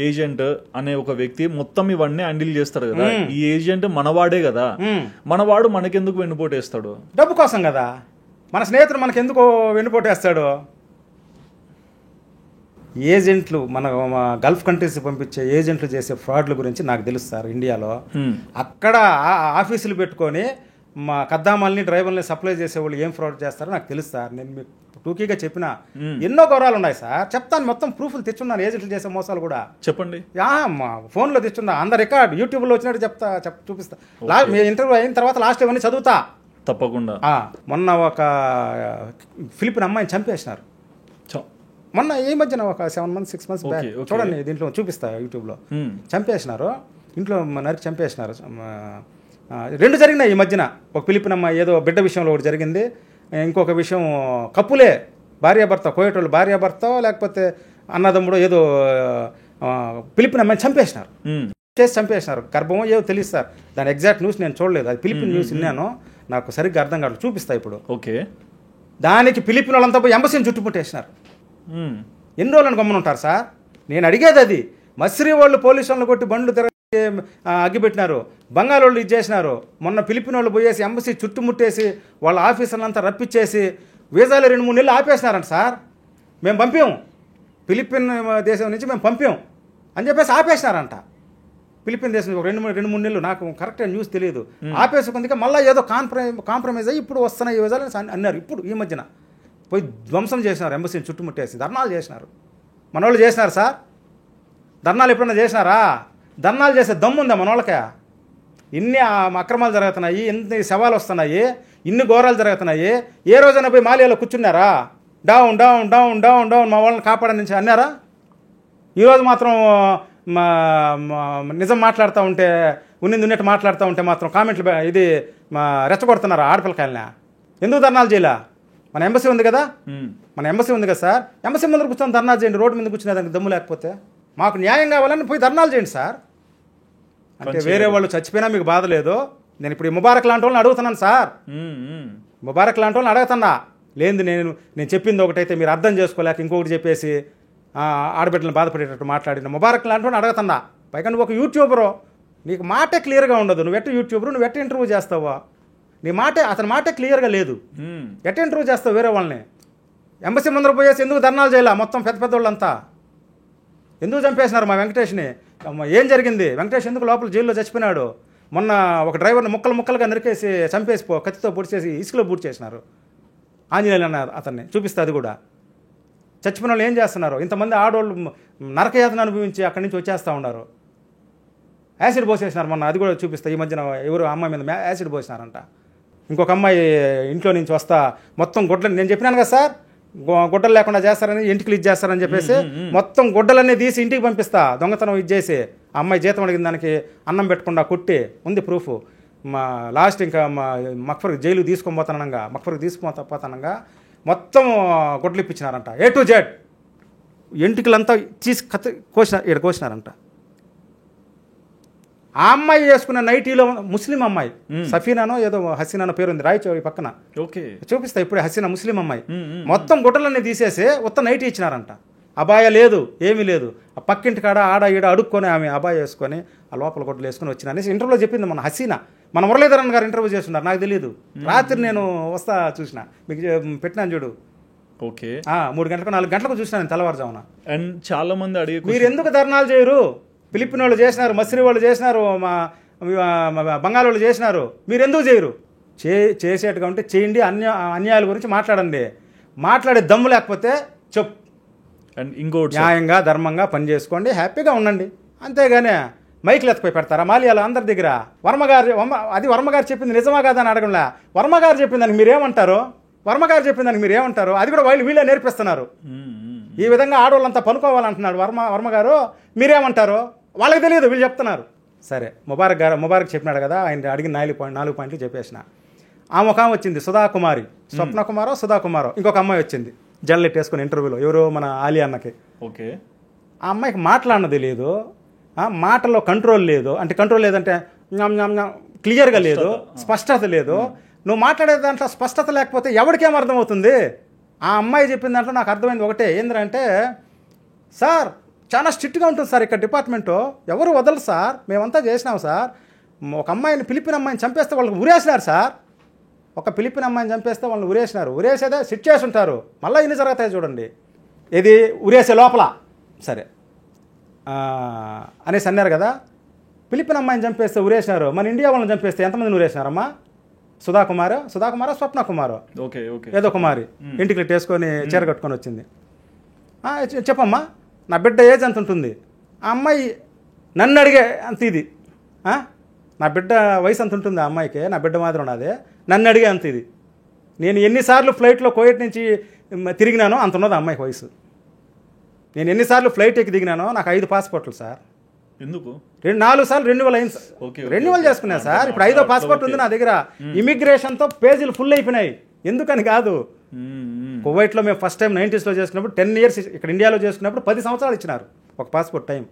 ఏజెంట్ అనే ఒక వ్యక్తి మొత్తం ఇవన్నీ హ్యాండిల్ చేస్తారు కదా. ఈ ఏజెంట్ మనవాడే కదా, మనవాడు మనకెందుకు వెన్నుపోటేస్తాడు? డబ్బు కోసం కదా. మన స్నేహితుడు మనకెందుకు వెన్నుపోటేస్తాడు? ఏజెంట్లు, మన గల్ఫ్ కంట్రీస్ పంపించే ఏజెంట్లు చేసే ఫ్రాడ్ల గురించి నాకు తెలుసు సార్. ఇండియాలో అక్కడ ఆఫీసులు పెట్టుకొని మా కద్దామాల్ని, డ్రైవర్ని సప్లై చేసేవాళ్ళు ఏం ఫ్రాడ్ చేస్తారో నాకు తెలుసు సార్. నేను మీకు టూకీగా చెప్పిన ఎన్నో గౌరవాలు ఉన్నాయి సార్, చెప్తాను. మొత్తం ప్రూఫ్లు తెచ్చున్నాను ఏజెంట్లు చేసే మోసాలు కూడా. చెప్పండి. మా ఫోన్లో తెచ్చున్నా, అందరు రికార్డ్ యూట్యూబ్లో వచ్చినట్టు చూపిస్తా. మీ ఇంటర్వ్యూ అయిన తర్వాత లాస్ట్ ఇవన్నీ చదువుతా తప్పకుండా. మొన్న ఒక ఫిలిపిన్ అమ్మాయిని చంపేసినారు. మొన్న ఈ మధ్యన ఒక 7 months 6 months బ్యాక్. చూడండి, దీంట్లో చూపిస్తా యూట్యూబ్లో. చంపేసినారు, ఇంట్లో నరికి చంపేసినారు. 2 జరిగినాయి ఈ మధ్యన. ఒక ఫిలిపిన్ అమ్మాయి ఏదో బిడ్డ విషయంలో ఒకటి జరిగింది, ఇంకొక విషయం కప్పులే, భార్యాభర్త, కోయటోళ్ళు భార్యాభర్త లేకపోతే అన్నదమ్ముడు ఏదో ఫిలిపిన్ అమ్మాయిని చంపేసినారు, చంపేసినారు. గర్భమో ఏదో తెలియదు సార్, దాని ఎగ్జాక్ట్ న్యూస్ నేను చూడలేదు. అది ఫిలిపిన్ న్యూస్ విన్నాను, నాకు సరిగ్గా అర్థం కాదు. చూపిస్తా ఇప్పుడు. ఓకే, దానికి ఫిలిపిన్ వాళ్ళంతా పోయి ఎంబసీని చుట్టుముట్టేసినారు. ఎన్ని రోజులను గమ్మనుంటారు సార్? నేను అడిగేది అది. మస్రీ వాళ్ళు పోలీసు వాళ్ళని కొట్టి బండ్లు తిరగ అగ్గిపెట్టినారు, బంగాళ వాళ్ళు ఇది చేసినారు. మొన్న ఫిలిపిన్ వాళ్ళు పోయేసి ఎంబసీ చుట్టుముట్టేసి వాళ్ళ ఆఫీసర్లంతా రప్పించేసి వీసాలు 2-3 నెలలు ఆపేసినారంట సార్. మేము పంపాం, ఫిలిపిన్ దేశం నుంచి మేము పంపాం అని చెప్పేసి ఆపేసినారంట. ఫిలిపిన్ దేశం ఒక 2-3 నెలలు, నాకు కరెక్ట్గా న్యూస్ తెలియదు. ఆపేసుకుందిగా మళ్ళీ ఏదో కాంప్రమైజ్ అయ్యి ఇప్పుడు వస్తున్నాయి ఈ వీసాలు అన్నారు. ఇప్పుడు ఈ మధ్యన పోయి ధ్వంసం చేసినారు, ఎంబసీని చుట్టుముట్టేసి ధర్నాలు చేసినారు. మనోళ్ళు చేసినారు సార్ ధర్నాలు? ఎప్పుడన్నా చేసినారా? ధర్నాలు చేసే దమ్ముందా మనోళ్ళకే? ఇన్ని అక్రమాలు జరుగుతున్నాయి, ఎన్ని శవాలు వస్తున్నాయి, ఇన్ని ఘోరాలు జరుగుతున్నాయి. ఏ రోజైనా పోయి మాలియాలో కూర్చున్నారా? Down down down down down మా వాళ్ళని కాపాడని నుంచి అన్నారా? ఈరోజు మాత్రం నిజం మాట్లాడుతూ ఉంటే, ఉన్నట్టు మాట్లాడుతూ ఉంటే మాత్రం కామెంట్లు ఇది రెచ్చగొడుతున్నారు ఆడపిల్లకాయలనే. ఎందుకు ధర్నాలు చేయలే? మన ఎంబసీ ఉంది కదా, మన ఎంబసీ ఉంది కదా సార్, ఎంబసీ ముందర కూర్చొని ధర్నాలు చేయండి. రోడ్డు మీద కూర్చునేదానికి దమ్ము లేకపోతే మాకు న్యాయం కావాలని పోయి ధర్నాలు చేయండి సార్. అంటే వేరే వాళ్ళు చచ్చిపోయినా మీకు బాధ లేదు. నేను ఇప్పుడు ఈ ముబారక్ లాంటి వాళ్ళని అడుగుతున్నాను సార్, ముబారక్ లాంటి వాళ్ళని అడుగుతున్నా. లేదు నేను చెప్పింది ఒకటైతే మీరు అర్థం చేసుకోలేక ఇంకొకటి చెప్పేసి ఆడబిడ్డలను బాధపడేటట్టు మాట్లాడిన ముబారక్ లాంటి వాళ్ళని అడుగుతున్నా. పైగా నువ్వు ఒక యూట్యూబరు, నీకు మాటే క్లియర్గా ఉండదు. నువ్వు ఎట్ట యూట్యూబరు, నువ్వు ఎట్ట ఇంటర్వ్యూ చేస్తావా? నీ మాటే, అతని మాటే క్లియర్గా లేదు. ఎట్ట ఇంటర్వ్యూ చేస్తావు వేరే వాళ్ళని? ఎంబసీ ముందర పోయేసి ఎందుకు ధర్నాలు చేయాల? మొత్తం పెద్ద పెద్ద వాళ్ళంతా ఎందుకు చంపేసినారు మా వెంకటేష్ని? ఏం జరిగింది? వెంకటేష్ ఎందుకు లోపల జైల్లో చచ్చిపోయినాడు? మొన్న ఒక డ్రైవర్ని ముక్కలుగా నరికేసి చంపేసి కత్తితో పొడిచేసి ఇసుకలో బూట్ చేసినారు. ఆంజనేయులు అన్నారు అతన్ని, చూపిస్తే అది కూడా. చచ్చిపోయిన వాళ్ళు ఏం చేస్తున్నారు? ఇంతమంది ఆడవాళ్ళు నరకయాతన అనుభవించి అక్కడి నుంచి వచ్చేస్తూ ఉన్నారు. యాసిడ్ పోసేసినారు మొన్న, అది కూడా చూపిస్తా. ఈ మధ్యన ఎవరు అమ్మాయి మీద యాసిడ్ పోసినారంట. ఇంకొక అమ్మాయి ఇంట్లో నుంచి వస్తా మొత్తం గుడ్డలు, నేను చెప్పినాను కదా సార్ గుడ్డలు లేకుండా చేస్తారని, ఇంటికి ఇది చేస్తారని చెప్పేసి మొత్తం గుడ్డలన్నీ తీసి ఇంటికి పంపిస్తా. దొంగతనం ఇది చేసి అమ్మాయి జీతం అడిగిన దానికి అన్నం పెట్టకుండా కొట్టి ఉంది ప్రూఫ్. మా లాస్ట్ ఇంకా మా మక్ఫర్కి జైలు తీసుకుపోతానంగా మొత్తం గుడ్డలు ఇప్పించినారంట. A to Z ఎంటికలంతా తీసి కోసినారంట. ఆ అమ్మాయి వేసుకున్న నైటీలో ముస్లిం అమ్మాయి, సఫీనానో ఏదో హసీనానో పేరుంది, రాయచోరి పక్కన. ఓకే, చూపిస్తా ఇప్పుడే. హసీనా ముస్లిం అమ్మాయి. మొత్తం గుడ్డలన్నీ తీసేసి ఉత్త నైటీ ఇచ్చినారంట. అబాయ లేదు, ఏమీ లేదు. ఆ పక్కింటి కాడ ఆడ ఈడ అడుక్కొని ఆమె అబాయ వేసుకొని ఆ లోపల గుడ్డలు వేసుకొని వచ్చిన అనేసి ఇంటర్వ్యూలో చెప్పింది మన హసీనా. మన మురళీధరన్ గారు ఇంటర్వ్యూ చేస్తున్నారు, నాకు తెలియదు. రాత్రి నేను వస్తా చూసిన, మీకు పెట్టినాను చూడు. ఓకే, 3 గంటలకు 4 గంటలకు చూసినాను తెల్లవారుజామున. అండ్ చాలా మంది అడిగి, మీరు ఎందుకు ధర్నాలు చేయరు? ఫిలిపిన్ వాళ్ళు చేసినారు, మసిరి వాళ్ళు చేసినారు, మా బంగాళ వాళ్ళు చేసినారు, మీరు ఎందుకు చేయరు? చేసేట్టుగా ఉంటే చేయండి. అన్యాయాల గురించి మాట్లాడండి. మాట్లాడే దమ్ము లేకపోతే చెప్పు. అండ్ ఇంకోటి, న్యాయంగా ధర్మంగా పని చేసుకోండి, హ్యాపీగా ఉండండి. అంతేగానే మైకులు ఎత్తుపోయి పెడతారా మాలియాలో అందరి దగ్గర? వర్మగారు చెప్పింది నిజమా కాదా అని అడగంలా. వర్మగారు చెప్పిందానికి మీరేమంటారు? అది కూడా వీళ్ళే నేర్పిస్తున్నారు. ఈ విధంగా ఆడవాళ్ళంతా పనుకోవాలంటున్నాడు వర్మగారు, మీరేమంటారు? వాళ్ళకి తెలియదు, వీళ్ళు చెప్తున్నారు. సరే, ముబారక్ చెప్పినాడు కదా, ఆయన అడిగిన 4 పాయింట్లు చెప్పేసిన. ఆమె ఒక ఆమె వచ్చింది, సుధాకుమారి, సుధాకుమారో ఇంకొక అమ్మాయి వచ్చింది జల్లెట్ వేసుకుని ఇంటర్వ్యూలో, ఎవరో మన ఆలియా అన్నకి. ఓకే, ఆ అమ్మాయికి మాట్లాడనది తెలియదు, మాటల్లో కంట్రోల్ లేదు. అంటే కంట్రోల్ లేదంటే క్లియర్గా లేదు, స్పష్టత లేదు. నువ్వు మాట్లాడే దాంట్లో స్పష్టత లేకపోతే ఎవరికేం అర్థమవుతుంది? ఆ అమ్మాయి చెప్పిన దాంట్లో నాకు అర్థమైంది ఒకటే, ఏంటంటే సార్ చాలా స్ట్రిక్ట్గా ఉంటుంది సార్ ఇక్కడ డిపార్ట్మెంటు, ఎవరు వదలరు సార్, మేమంతా చేసినాం సార్. ఒక అమ్మాయిని ఫిలిపిన్ అమ్మాయిని చంపేస్తే వాళ్ళకి ఉరేసినారు సార్. ఒక ఫిలిపిన్ అమ్మాయిని చంపేస్తే వాళ్ళని ఉరేసేదే సిట్ చేసి ఉంటారు. మళ్ళీ ఇన్ని జరుగుతాయి చూడండి, ఇది ఉరేసే లోపల. సరే అనేసి అన్నారు కదా, ఫిలిపిన్ అమ్మాయిని చంపేస్తే ఉరేసినారు, మన ఇండియా వాళ్ళని చంపేస్తే ఎంతమందిని ఉరేసినారమ్మా? సుధాకుమారో స్వప్నకుమారో ఏదో కుమారి ఇంటికి వేసుకొని చీర కట్టుకొని వచ్చింది. చెప్పమ్మా, నా బిడ్డ ఏజ్ ఎంత ఉంటుంది? ఆ అమ్మాయి నన్ను అడిగే అంత ఇది, నా బిడ్డ వయసు అంత ఉంటుంది ఆ అమ్మాయికి, నా బిడ్డ మాత్రం ఉన్నదే, నన్ను అడిగే అంత ఇది. నేను ఎన్నిసార్లు ఫ్లైట్లో కోయట్ నుంచి తిరిగినానో అంత ఉన్నది ఆ అమ్మాయికి వయసు. నేను ఎన్నిసార్లు ఫ్లైట్ ఎక్కి దిగినానో నాకు 5 పాస్పోర్ట్లు సార్. ఎందుకు? 4 సార్లు రెన్యువల్ చేసుకున్నా సార్. ఇప్పుడు 5వ పాస్పోర్ట్ ఉంది నా దగ్గర. ఇమిగ్రేషన్తో పేజీలు ఫుల్ అయిపోయినాయి. ఎందుకని కాదు, కువైట్లో మేము ఫస్ట్ టైం 90s చేసుకున్నప్పుడు 10 years, ఇక్కడ ఇండియాలో చేసుకున్నప్పుడు 10 సంవత్సరాలు ఇచ్చినారు ఒక పాస్పోర్ట్ టైం.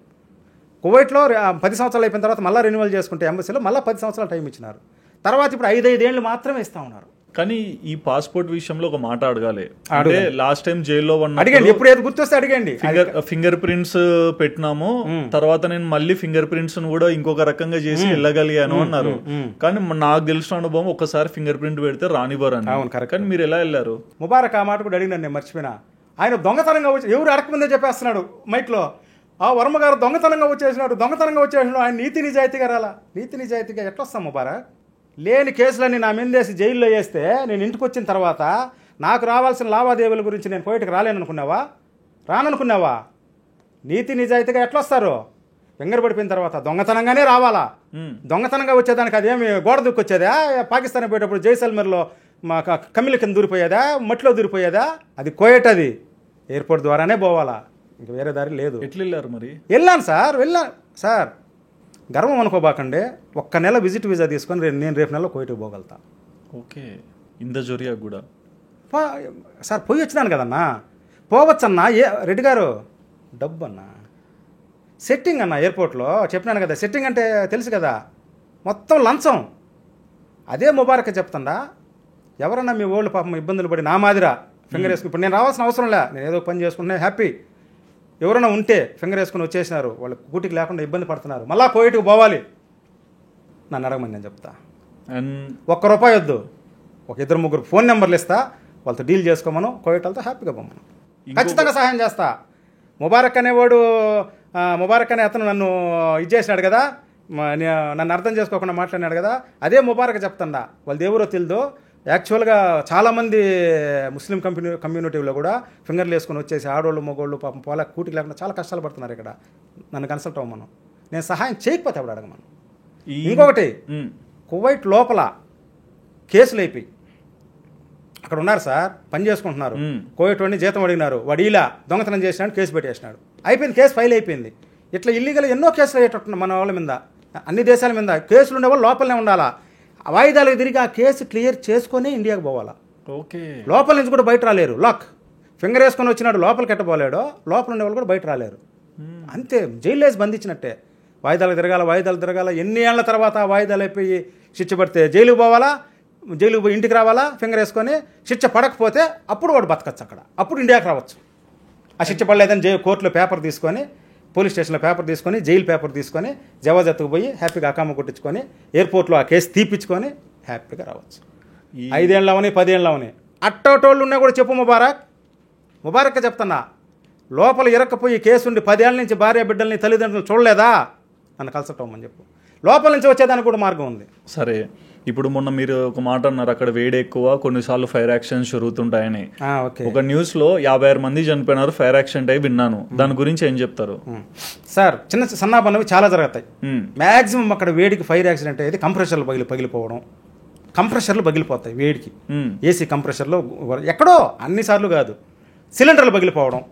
కువైట్లో 10 సంవత్సరాలు అయిపోయిన తర్వాత మళ్ళీ రెన్యువల్ చేసుకుంటే ఎంబసీలో మళ్ళీ 10 సంవత్సరాలు టైం ఇచ్చినారు. తర్వాత ఇప్పుడు 5 ఏళ్ళు మాత్రమే ఇస్తూ ఉన్నారు. కానీ ఈ పాస్పోర్ట్ విషయంలో ఒక మాట అడగాలి. అంటే లాస్ట్ టైం జైల్లో అడిగండి, ఎప్పుడు ఏది గుర్తొస్తే అడగండి. ఫింగర్ ప్రింట్స్ పెట్టినాము, తర్వాత నేను మళ్ళీ ఫింగర్ ప్రింట్స్ కూడా ఇంకొక రకంగా చేసి వెళ్ళగలిగాను అన్నారు. కానీ నాకు తెలిసిన అనుభవం ఒకసారి ఫింగర్ ప్రింట్ పెడితే రానివ్వరు అని. కానీ మీరు ఎలా వెళ్ళారు? ముబారక్ ఆ మాట కూడా అడిగినాను, నేను మర్చిపోయినా. ఆయన దొంగతనంగా వచ్చి ఎవరు అడగముందే చెప్పేస్తున్నాడు మైక్లో, ఆ వర్మ గారు దొంగతనంగా వచ్చేసినాడు. ఆయన నీతి నిజాయితీగా రాలా. నీతి నిజాయితీగా ఎట్లా వస్తాం ముబారక్? లేని కేసులన్నీ నా మీదేసి జైల్లో వేస్తే నేను ఇంటికి వచ్చిన తర్వాత నాకు రావాల్సిన లావాదేవీల గురించి నేను కోయిటకి రాననుకున్నావా? నీతి నిజాయితీగా ఎట్లా వస్తారు? ఫింగర్ పడిపోయిన తర్వాత దొంగతనంగానే రావాలా? దొంగతనంగా వచ్చేదానికి అదేమి గోడ దూకొచ్చేదా? పాకిస్తాన్ పోయేటప్పుడు జైసల్మేర్లో మా కమ్మిల కింద దూరిపోయేదా? మట్టిలో దూరిపోయేదా? అది కోయట్, అది ఎయిర్పోర్ట్ ద్వారానే పోవాలా, ఇంక వేరే దారి లేదు. ఎట్లా వెళ్ళారు మరి? వెళ్ళాను సార్. గర్వం అనుకోబాకండి. ఒక్క నెల విజిట్ వీసా తీసుకొని నేను రేపు నెలలో కోయిట్కి పోగలుగుతా. ఓకే, ఇంత జొరియా కూడా సార్ పోయి వచ్చినాను కదన్నా, పోవచ్చన్నా. రెడ్డి గారు డబ్బు అన్నా, సెట్టింగ్ అన్న ఎయిర్పోర్ట్లో చెప్పినాను కదా. సెట్టింగ్ అంటే తెలుసు కదా, మొత్తం లంచం. అదే ముబారక్ చెప్తాడా, ఎవరన్నా మీ ఓళ్ళు పాపం ఇబ్బందులు పడి నా మాదిరా ఫింగర్ వేసుకుని, ఇప్పుడు నేను రావాల్సిన అవసరం లే, నేను ఏదో పని చేసుకుంటున్నా హ్యాపీ. ఎవరైనా ఉంటే ఫింగర్ వేసుకుని వచ్చేసినారు, వాళ్ళు కూటికి లేకుండా ఇబ్బంది పడుతున్నారు, మళ్ళా కోయిట్కి పోవాలి, నన్ను అడగమని నేను చెప్తా. ₹1 వద్దు, ఒక 2-3 ఫోన్ నెంబర్లు ఇస్తా, వాళ్ళతో డీల్ చేసుకోమను, కోయిట్ వాళ్ళతో హ్యాపీగా పోమను, ఖచ్చితంగా సహాయం చేస్తా. ముబారక్ అనే అతను నన్ను ఇచ్చేసినాడు కదా, నన్ను అర్థం చేసుకోకుండా మాట్లాడినాడు కదా, అదే ముబారక్ చెప్తాడా. వాళ్ళది ఎవరో తెలియదు. యాక్చువల్గా చాలామంది ముస్లిం కమ్యూనిటీలో కూడా ఫింగర్లు వేసుకొని వచ్చేసి ఆడోళ్ళు మగోళ్ళు పాపం కూటికి లేకుండా చాలా కష్టాలు పడుతున్నారు. ఇక్కడ నన్ను కన్సల్ట్ అవ్వమను, నేను సహాయం చేయకపోతే అప్పుడు అడగమను. ఇంకొకటి, కువైట్ లోపల కేసులు అయిపోయి అక్కడ ఉన్నారు సార్, పని చేసుకుంటున్నారు. కోవిట్ వాడిని జీతం అడిగినారు, వాడు ఇలా దొంగతనం చేసినాడు, కేసు పెట్టేసినాడు, అయిపోయింది, కేసు ఫైల్ అయిపోయింది. ఇట్లా ఇల్లీగల్ ఎన్నో కేసులు అయ్యేటట్టున్నాయి మన వాళ్ళ మీద, అన్ని దేశాల మీద. కేసులు ఉండేవాళ్ళు లోపలనే ఉండాలా, వాయిదాలకు తిరిగి ఆ కేసు క్లియర్ చేసుకొని ఇండియాకి పోవాలా. ఓకే, లోపల నుంచి కూడా బయట రాలేరు. లాక్ ఫింగర్ వేసుకొని వచ్చినాడు, లోపలికి ఎట్టబోలేడు, లోపల ఉండేవాళ్ళు కూడా బయట రాలేరు. అంతే, జైలు వేసి బంధించినట్టే. వాయిదాలు తిరగాల, ఎన్ని ఏళ్ల తర్వాత వాయిదాలు అయిపోయి శిక్ష పడితే జైలుకి పోవాలా, జైలుకి పోయి ఇంటికి రావాలా, ఫింగర్ వేసుకొని. శిక్ష పడకపోతే అప్పుడు వాడు బతకచ్చు అక్కడ, అప్పుడు ఇండియాకి రావచ్చు. ఆ శిక్ష పడలేదని కోర్టులో పేపర్ తీసుకొని, పోలీస్ స్టేషన్లో పేపర్ తీసుకొని, జైలు పేపర్ తీసుకొని జవాజ్ ఎత్తుకు పోయి హ్యాపీగా అకామ కొట్టించుకొని ఎయిర్పోర్ట్లో ఆ కేసు తీపించుకొని హ్యాపీగా రావచ్చు. 5 ఏళ్ళవని 10 ఏళ్ళవని అట్టోటోళ్ళు ఉన్నా కూడా చెప్పు ముబారక్ చెప్తున్నా, లోపల ఇరక్కపోయి కేసు ఉండి 10 ఏళ్ళ నుంచి భార్య బిడ్డల్ని తల్లిదండ్రులు చూడలేదా, నన్ను కన్సల్ట్ అవ్వమని చెప్పు. లోపల నుంచి వచ్చేదానికి కూడా మార్గం ఉంది. సరే, ఇప్పుడు మొన్న మీరు ఒక మాట అన్నారు, అక్కడ వేడి ఎక్కువ, కొన్నిసార్లు ఫైర్ యాక్సిడెంట్స్ జరుగుతుంటాయని. ఒక న్యూస్ లో 56 మంది చనిపోయినారు ఫైర్ యాక్సిడెంట్ అయి విన్నాను. దాని గురించి ఏం చెప్తారు? సార్, సన్నాపనవి చాలా జరుగుతాయి. మ్యాక్సిమం అక్కడ వేడికి ఫైర్ యాక్సిడెంట్ అయ్యేది కంప్రెషర్లు పగిలిపోవడం. కంప్రెషర్లు పగిలిపోతాయి వేడికి, ఏసీ కంప్రెషర్లో ఎక్కడో, అన్నిసార్లు కాదు. సిలిండర్లు పగిలిపోవడం.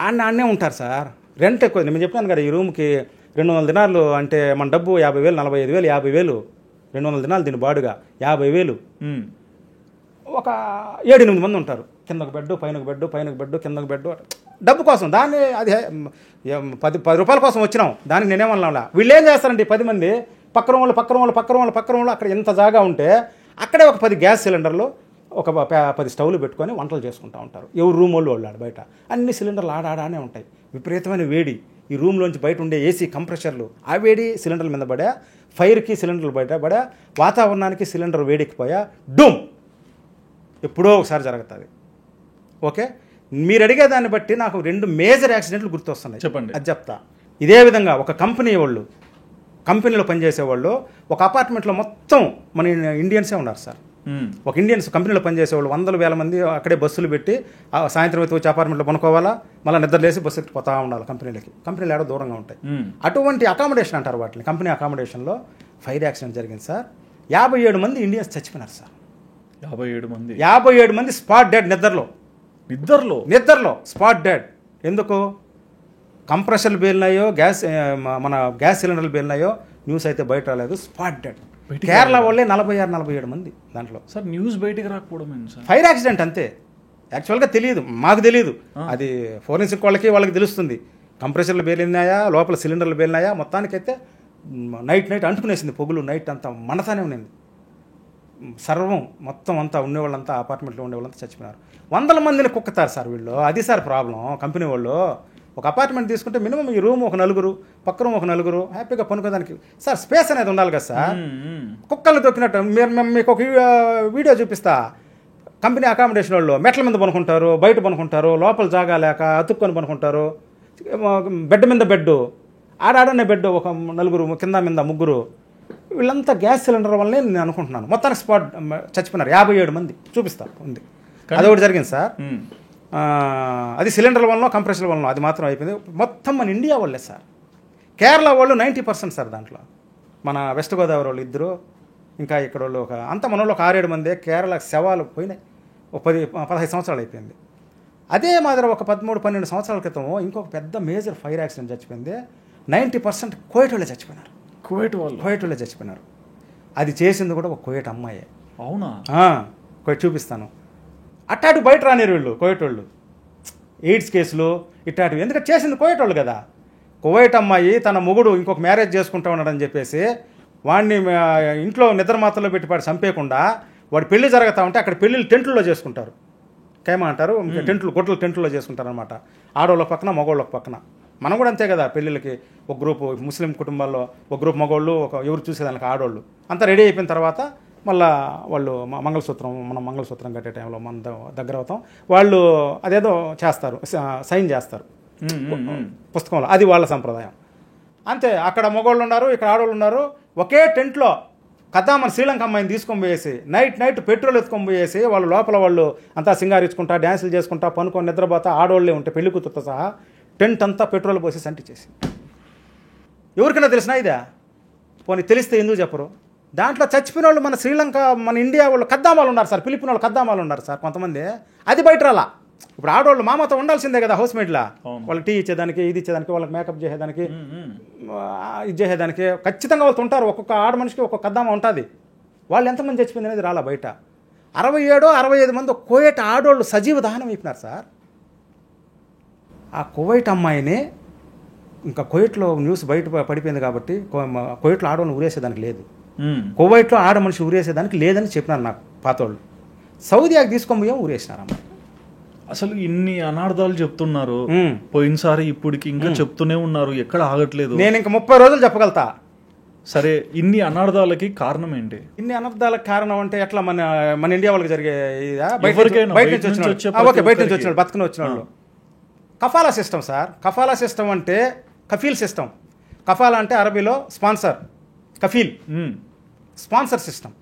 అన్నే ఉంటారు సార్, రెంట్ ఎక్కువ. నేను చెప్పాను కదా, ఈ రూమ్కి 200 దినాలు అంటే మన డబ్బు 50,000, 45,000, 50,000, 200 దినాలు దీని బాడుగా 50,000. ఒక 7-8 మంది ఉంటారు. కిందకు బెడ్, పైనకు బెడ్, కిందకు బెడ్. డబ్బు కోసం దాన్ని, అది ₹10 కోసం వచ్చినాం, దానికి నేనేమన్నా. వీళ్ళు ఏం చేస్తారంటే 10 మంది పక్కన వాళ్ళు అక్కడ ఎంత జాగా ఉంటే అక్కడే ఒక 10 గ్యాస్ సిలిండర్లు, ఒక 10 స్టవ్లు పెట్టుకొని వంటలు చేసుకుంటూ ఉంటారు. ఎవరు రూమ్ వాళ్ళు ఆడ బయట అన్ని సిలిండర్లు ఆడానే ఉంటాయి. విపరీతమైన వేడి. ఈ రూమ్లోంచి బయట ఉండే ఏసీ కంప్రెషర్లు, ఆ వేడి సిలిండర్ల మీద పడా, ఫైర్కి సిలిండర్లు బయట పడా, వాతావరణానికి సిలిండర్ వేడెక్కిపోయా, డూమ్ ఎప్పుడో ఒకసారి జరుగుతుంది. ఓకే, మీరు అడిగే దాన్ని బట్టి నాకు 2 మేజర్ యాక్సిడెంట్లు గుర్తొస్తున్నాయి. చెప్పండి. అది చెప్తా. ఇదే విధంగా ఒక కంపెనీలో పనిచేసేవాళ్ళు ఒక అపార్ట్మెంట్లో మొత్తం మన ఇండియన్సే ఉన్నారు సార్. ఒక ఇండియన్స్ కంపెనీలో పనిచేసేవాళ్ళు 100,000 మంది అక్కడే బస్సులు పెట్టి సాయంత్రం అయితే వచ్చి అపార్ట్మెంట్లో పనుకోవాలా, మళ్ళీ నిద్రలేసి బస్సు ఎత్తి పోతా ఉండాలి కంపెనీలకి. కంపెనీలు ఏడో దూరంగా ఉంటాయి. అటువంటి అకామిడేషన్ అంటారు వాటిని. కంపెనీ అకామిడేషన్లో ఫైర్ యాక్సిడెంట్ జరిగింది సార్. 57 మంది ఇండియన్స్ చచ్చిపోయినారు సార్. 57 మంది స్పాట్ డెడ్. నిద్రలో స్పాట్ డెడ్. ఎందుకు? కంప్రెషర్లు పేలినాయో, మన గ్యాస్ సిలిండర్లు పేలినాయో, న్యూస్ అయితే బయట రాలేదు. Spot dead. కేరళ వాళ్ళే 46-47 మంది దాంట్లో. సార్, న్యూస్ బయటకు రాకపోవడం ఫైర్ యాక్సిడెంట్ అంతే. యాక్చువల్గా తెలియదు, మాకు తెలియదు, అది ఫోరెన్సిక్ వాళ్ళకి తెలుస్తుంది. కంప్రెషర్లు పేలినాయా, లోపల సిలిండర్లు పేలినాయా, మొత్తానికైతే నైట్ అంటుకునేసింది. పొగులు నైట్ అంతా మండతానే ఉన్నింది. సర్వం మొత్తం అంతా ఉండేవాళ్ళంతా అపార్ట్మెంట్లో ఉండేవాళ్ళంతా చచ్చిపోయినారు. 100 మందిని కుక్కుతారు సార్ వీళ్ళు. అది సార్ ప్రాబ్లం. కంపెనీ వాళ్ళు ఒక అపార్ట్మెంట్ తీసుకుంటే మినిమం ఈ రూమ్ ఒక నలుగురు, పక్క రూమ్ ఒక నలుగురు హ్యాపీగా పనుకోదానికి సార్ స్పేస్ అనేది ఉండాలి కదా సార్. కుక్కలు దొక్కినట్టు మీకు ఒక వీడియో చూపిస్తా. కంపెనీ అకామిడేషన్ వాళ్ళు మెట్ల మీద పనుకుంటారు, బయట పనుకుంటారు, లోపల జాగా లేక అతుక్కొని పనుకుంటారు, బెడ్ మీద బెడ్, ఆడాడనే బెడ్, ఒక నలుగురు కింద మీద ముగ్గురు. వీళ్ళంతా గ్యాస్ సిలిండర్ వల్లనే నేను అనుకుంటున్నాను. మొత్తానికి స్పాట్ చచ్చిపోయినారు 57 మంది. చూపిస్తా ఉంది. అది ఒకటి జరిగింది సార్. అది సిలిండర్ల వల్ల కంప్రెషర్ వల్ల అది మాత్రం అయిపోయింది. మొత్తం మన ఇండియా వాళ్ళే సార్. కేరళ వాళ్ళు 90% సార్. దాంట్లో మన వెస్ట్ గోదావరి వాళ్ళు 2, ఇంకా ఇక్కడ వాళ్ళు అంత మన వాళ్ళు ఒక 6-7 మంది. కేరళ శవాలు పోయినాయి. ఒక 10-15 సంవత్సరాలు అయిపోయింది. అదే మాదిరి ఒక 13-12 సంవత్సరాల క్రితం ఇంకొక పెద్ద మేజర్ ఫైర్ యాక్సిడెంట్ చచ్చిపోయింది. 90% కువైట్ వాళ్ళే చచ్చిపోయినారు. కువైట్ వాళ్ళే చచ్చిపోయినారు. అది చేసింది కూడా ఒక కువైట్ అమ్మాయే. అవునా? కువైట్ చూపిస్తాను. అట్టాటు బయట రానిరు వీళ్ళు కువైట్ వాళ్ళు. ఎయిడ్స్ కేసులు ఇట్టాటు ఎందుకంటే చేసింది కువైట్ వాళ్ళు కదా. కువైట్ అమ్మాయి తన మొగుడు ఇంకొక మ్యారేజ్ చేసుకుంటా ఉన్నాడని చెప్పేసి వాడిని ఇంట్లో నిద్రమాతలో పెట్టి వాడు చంపేయకుండా వాడు పెళ్లి జరుగుతూ ఉంటే అక్కడ పెళ్ళిళ్ళు టెంట్లలో చేసుకుంటారు. కేమా అంటారు, గుడ్డలు టెంట్లో చేసుకుంటారు అనమాట. ఆడవాళ్ళ పక్కన మగవాళ్ళ పక్కన. మనం కూడా అంతే కదా. పెళ్ళిళ్ళకి ఒక గ్రూపు ముస్లిం కుటుంబాల్లో ఒక గ్రూప్ మగవాళ్ళు, ఎవరు చూసేదానికి ఆడవాళ్ళు అంతా రెడీ అయిపోయిన తర్వాత మళ్ళీ వాళ్ళు మనం మంగళసూత్రం కట్టే టైంలో మన దగ్గర అవుతాం. వాళ్ళు అదేదో చేస్తారు, సైన్ చేస్తారు పుస్తకంలో. అది వాళ్ళ సంప్రదాయం. అంతే. అక్కడ మగవాళ్ళు ఉన్నారు, ఇక్కడ ఆడవాళ్ళు ఉన్నారు. ఒకే టెంట్లో మన శ్రీలంక అమ్మాయిని తీసుకొని పోయేసి నైట్ పెట్రోల్ ఎత్తుకొని పోయేసి వాళ్ళు లోపల వాళ్ళు అంతా సింగారించుకుంటా, డ్యాన్సులు చేసుకుంటా, పనుకొని నిద్రపోతా ఆడవాళ్ళే ఉంటే పెళ్లి కూతురుతో సహా టెంట్ అంతా పెట్రోల్ పోసేసి అంటించేసి. ఎవరికైనా తెలిసినా ఇదే? పోనీ తెలిస్తే ఎందుకు చెప్పరు? దాంట్లో చచ్చిపోయిన వాళ్ళు మన శ్రీలంక, మన ఇండియా వాళ్ళు కద్దామాలు ఉన్నారు సార్. ఫిలిపిన్ వాళ్ళు కద్దామాలు ఉన్నారు సార్ కొంతమంది. అది బయట రాలా. ఇప్పుడు ఆడవాళ్ళు మామతో ఉండాల్సిందే కదా హౌస్ మేట్లా. వాళ్ళకి టీ ఇచ్చేదానికి, ఇది ఇచ్చేదానికి, వాళ్ళకి మేకప్ చేసేదానికి, ఇది చేసేదానికి ఖచ్చితంగా వాళ్ళు ఉంటారు. ఒక్కొక్క ఆడ మనిషికి ఒక్కొక్క కద్దామ ఉంటుంది. వాళ్ళు ఎంతమంది చచ్చిపోయింది అనేది రాలా బయట. 67-65 మంది కువైట్ ఆడవాళ్ళు సజీవ దహనం అయిపోయినారు సార్. ఆ కువైట్ అమ్మాయిని ఇంకా కువైట్లో న్యూస్ బయట పడిపోయింది కాబట్టి కువైట్లో ఆడవాళ్ళని ఊరేసేదానికి లేదు, కువైట్లో ఆడ మనిషి ఊరేసేదానికి లేదని చెప్పినారు నాకు పాతోళ్ళు. సౌదీయాకి తీసుకొని పోయాం, ఊరేసినారమ్మ. అసలు ఇన్ని అనార్థాలు చెప్తున్నారు. పోయినసారి ఇప్పటికి ఇంకా చెప్తూనే ఉన్నారు, ఎక్కడ ఆగట్లేదు. నేను ఇంకా 30 రోజులు చెప్పగలుగుతా. సరే, ఇన్ని అనర్థాలకి కారణం ఏంటి? ఇన్ని అనర్థాలకు కారణం అంటే ఎట్లా మన ఇండియా వాళ్ళకి జరిగే బయట నుంచి వచ్చిన బతుకుని వచ్చిన వాళ్ళు కఫాలా సిస్టమ్ సార్. కఫాలా సిస్టమ్ అంటే కఫీల్ సిస్టమ్. కఫాలా అంటే అరబీలో స్పాన్సర్, కఫీల్ స్పాన్సర్ సిస్టమ్.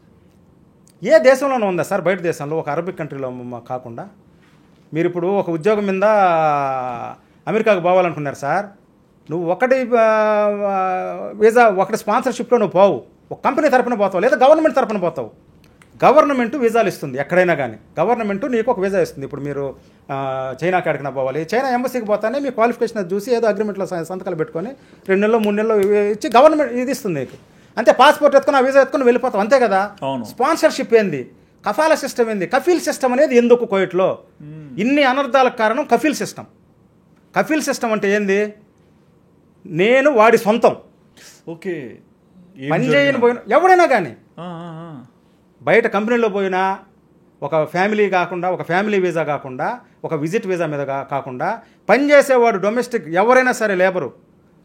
ఏ దేశంలోనూ ఉందా సార్? బయట దేశంలో, ఒక అరబిక్ కంట్రీలో కాకుండా. మీరు ఇప్పుడు ఒక ఉద్యోగం మీద అమెరికాకు పోవాలనుకున్నారు సార్. నువ్వు ఒకటి వీసా, ఒకటి స్పాన్సర్షిప్లో నువ్వు పోవు. ఒక కంపెనీ తరపున పోతావు, లేదా గవర్నమెంట్ తరపున పోతావు. గవర్నమెంట్ వీసాలు ఇస్తుంది ఎక్కడైనా కానీ. గవర్నమెంట్ నీకు ఒక వీసా ఇస్తుంది. ఇప్పుడు మీరు చైనాకి ఎక్కడికైనా పోవాలి, చైనా ఎంబసీకి పోతానే మీ క్వాలిఫికేషన్ అది చూసి ఏదో అగ్రిమెంట్లో సంతకాలు పెట్టుకొని 2 నెలలు 3 నెలలు ఇచ్చి గవర్నమెంట్ ఇది ఇస్తుంది నీకు. అంతే. పాస్పోర్ట్ ఎత్తుకుని ఆ వీసా ఎత్తుకుని వెళ్ళిపోతావు, అంతే కదా. స్పాన్సర్షిప్ ఏంది? కఫాలా సిస్టమ్ ఏంది? కఫీల్ సిస్టమ్ అనేది ఎందుకు కువైట్లో? ఇన్ని అనర్థాలకు కారణం కఫీల్ సిస్టమ్. కఫీల్ సిస్టమ్ అంటే ఏంది? నేను వాడి సొంతం. ఓకే. పని చేయని పోయిన ఎవడైనా కానీ, బయట కంపెనీలో పోయినా ఒక ఫ్యామిలీ కాకుండా, ఒక ఫ్యామిలీ వీసా కాకుండా, ఒక విజిట్ వీసా మీద కాకుండా పనిచేసేవాడు డొమెస్టిక్ ఎవరైనా సరే, లేబరు,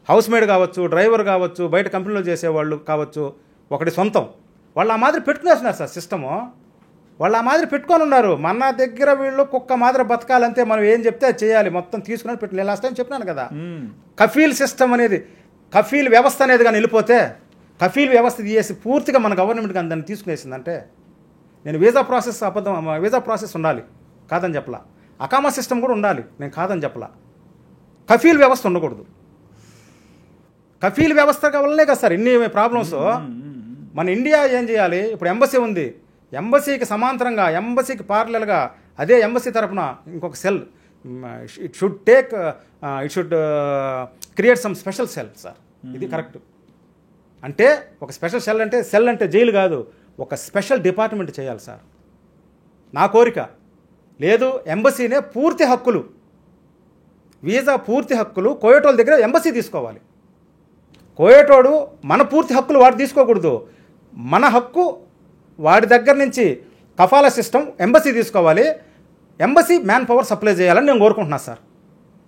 హౌస్ మేడ్ కావచ్చు, డ్రైవర్ కావచ్చు, బయట కంపెనీలో చేసేవాళ్ళు కావచ్చు, ఒకటి సొంతం. వాళ్ళు ఆ మాదిరి పెట్టుకునేస్తున్నారు సార్ సిస్టము. వాళ్ళు ఆ మాదిరి పెట్టుకొని ఉన్నారు. మన దగ్గర వీళ్ళు కుక్క మాదిరి బతకాలంతే, మనం ఏం చెప్తే అది చేయాలి, మొత్తం తీసుకుని పెట్టి. నేను లాస్ట్ టైం చెప్పినాను కదా, కఫీల్ సిస్టమ్ అనేది, కఫీల్ వ్యవస్థ అనేది కానీ వెళ్ళిపోతే, కఫీల్ వ్యవస్థ తీసేసి పూర్తిగా మన గవర్నమెంట్కి దాన్ని తీసుకునేసిందంటే, నేను వీసా ప్రాసెస్ వీసా ప్రాసెస్ ఉండాలి, కాదని చెప్పలా. అకామా సిస్టమ్ కూడా ఉండాలి, నేను కాదని చెప్పలా. కఫీల్ వ్యవస్థ ఉండకూడదు. కఫీల్ వ్యవస్థ వల్లనే కదా సార్ ఇన్ని ప్రాబ్లమ్స్. మన ఇండియా ఏం చేయాలి? ఇప్పుడు ఎంబసీ ఉంది, ఎంబసీకి సమాంతరంగా, ఎంబసీకి పార్లల్గా, అదే ఎంబసీ తరఫున ఇంకొక cell, it should create some special cell sir. ఇది కరెక్ట్. అంటే ఒక స్పెషల్ సెల్ అంటే జైలు కాదు, ఒక స్పెషల్ డిపార్ట్మెంట్ చేయాలి సార్. నా కోరిక. లేదు, ఎంబసీనే పూర్తి హక్కులు, వీసా పూర్తి హక్కులు కువైట్ వాళ్ళ దగ్గర ఎంబసీ తీసుకోవాలి. కువైట్ వాడు మన పూర్తి హక్కులు వాడు తీసుకోకూడదు. మన హక్కు వాడి దగ్గర నుంచి కఫాలా సిస్టమ్ ఎంబసీ తీసుకోవాలి, ఎంబసీ మ్యాన్ పవర్ సప్లై చేయాలని నేను కోరుకుంటున్నాను సార్.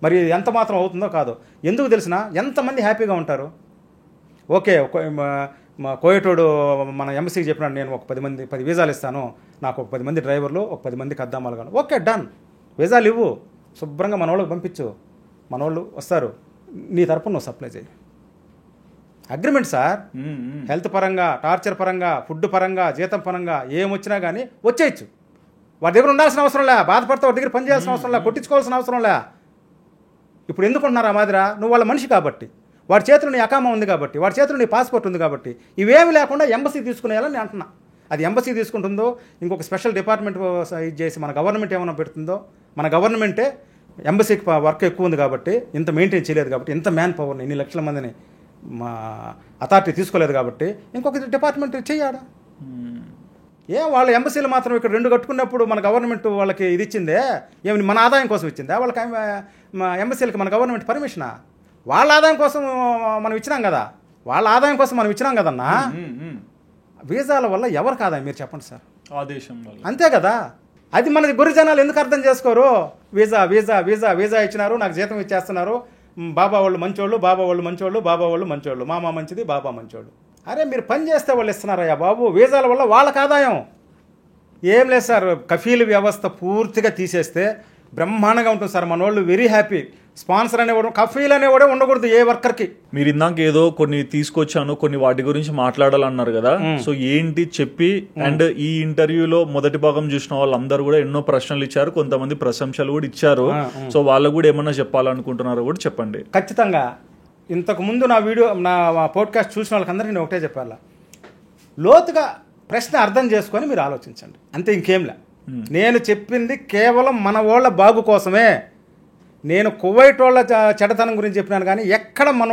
మరి ఎంత మాత్రం అవుతుందో కాదో ఎందుకు తెలిసినా ఎంతమంది హ్యాపీగా ఉంటారు. ఓకే, మా కోయటోడు మన ఎంబసీకి చెప్పినాడు, నేను ఒక 10 వీసాలు ఇస్తాను, నాకు ఒక 10 మంది డ్రైవర్లు, ఒక 10 మంది కద్దామాలు కాను. ఓకే, డన్, వీసాలు ఇవ్వు, శుభ్రంగా మన వాళ్ళకి పంపించు, మన వాళ్ళు వస్తారు, నీ తరపున నువ్వు సప్లై చేయి. Agreement sir. హెల్త్ పరంగా, టార్చర్ పరంగా, ఫుడ్ పరంగా, జీతం పరంగా ఏమొచ్చినా కానీ వచ్చేయచ్చు. వాడి దగ్గర ఉండాల్సిన అవసరం లే, బాధపడితే వాడి దగ్గర పని చేయాల్సిన అవసరం లే, కొట్టించుకోవాల్సిన అవసరం లే. ఇప్పుడు ఎందుకుంటున్నారు ఆ మాదిరా? నువ్వు వాళ్ళ మనిషి కాబట్టి, వాడి చేతిలో నీ అకామా ఉంది కాబట్టి, వాడి చేతిలో నీ పాస్పోర్ట్ ఉంది కాబట్టి, ఇవేమి లేకుండా ఎంబసీ తీసుకునేయాలని నేను అంటున్నా. అది ఎంబసీ తీసుకుంటుందో, ఇంకొక స్పెషల్ డిపార్ట్మెంట్ ఇది చేసి మన గవర్నమెంట్ ఏమైనా పెడుతుందో, మన గవర్నమెంటే ఎంబసీకి వర్క్ ఎక్కువ ఉంది కాబట్టి, ఇంత మెయింటైన్ చేయలేదు కాబట్టి, ఇంత మ్యాన్ పవర్ని, ఇన్ని లక్షల మందిని మా అథారిటీ తీసుకోలేదు కాబట్టి, ఇంకొక డిపార్ట్మెంట్ చెయ్యాడా? వాళ్ళ ఎంబసీలు మాత్రం ఇక్కడ 2 కట్టుకున్నప్పుడు మన గవర్నమెంట్ వాళ్ళకి ఇది ఇచ్చిందే, ఏమి మన ఆదాయం కోసం ఇచ్చిందా? వాళ్ళకి ఎంబసీలకి మన గవర్నమెంట్ పర్మిషనా? వాళ్ళ ఆదాయం కోసం మనం ఇచ్చినాం కదా, వాళ్ళ ఆదాయం కోసం మనం ఇచ్చినాం కదన్నా. వీసాల వల్ల ఎవరికి ఆదాయం మీరు చెప్పండి సార్? ఆదేశం వల్ల. అంతే కదా. అది మన గురి జనాలు ఎందుకు అర్థం చేసుకోరు? వీసా వీసా వీసా వీసా ఇచ్చినారు, నాకు జీతం ఇచ్చేస్తున్నారు, బాబా వాళ్ళు మంచోళ్ళు, బాబా వాళ్ళు మంచోళ్ళు, బాబా వాళ్ళు మంచోళ్ళు, మామ మంచిది, బాబా మంచోళ్ళు. అరే మీరు పని చేస్తే వాళ్ళు ఇస్తున్నారయ్యా బాబు. వీసాల వల్ల వాళ్ళకి ఆదాయం ఏం లేదు సార్. కఫీల్ వ్యవస్థ పూర్తిగా తీసేస్తే బ్రహ్మాండంగా ఉంటుంది సార్. మన వాళ్ళు వెరీ హ్యాపీ. స్పాన్సర్ అనేవాడు, కఫీల్ అనేవాడే ఉండకూడదు ఏ వర్కర్కి. మీరు ఇందాక ఏదో కొన్ని తీసుకొచ్చాను, కొన్ని వాటి గురించి మాట్లాడాలన్నారు కదా, సో ఏంటి చెప్పి. అండ్ ఈ ఇంటర్వ్యూలో మొదటి భాగం చూసిన వాళ్ళందరూ కూడా ఎన్నో ప్రశ్నలు ఇచ్చారు, కొంతమంది ప్రశంసలు కూడా ఇచ్చారు. సో వాళ్ళకు కూడా ఏమన్నా చెప్పాలనుకుంటున్నారో కూడా చెప్పండి. ఖచ్చితంగా. ఇంతకు ముందు నా పోడ్కాస్ట్ చూసిన వాళ్ళకందరికీ నేను ఒకటే చెప్పాలా, లోతుగా ప్రశ్న అర్థం చేసుకొని మీరు ఆలోచించండి, అంతే, ఇంకేంలే. నేను చెప్పింది కేవలం మన వాళ్ళ బాగు కోసమే. నేను కువైట్ వాళ్ళ చెడతనం గురించి చెప్పినాను కానీ ఎక్కడ మన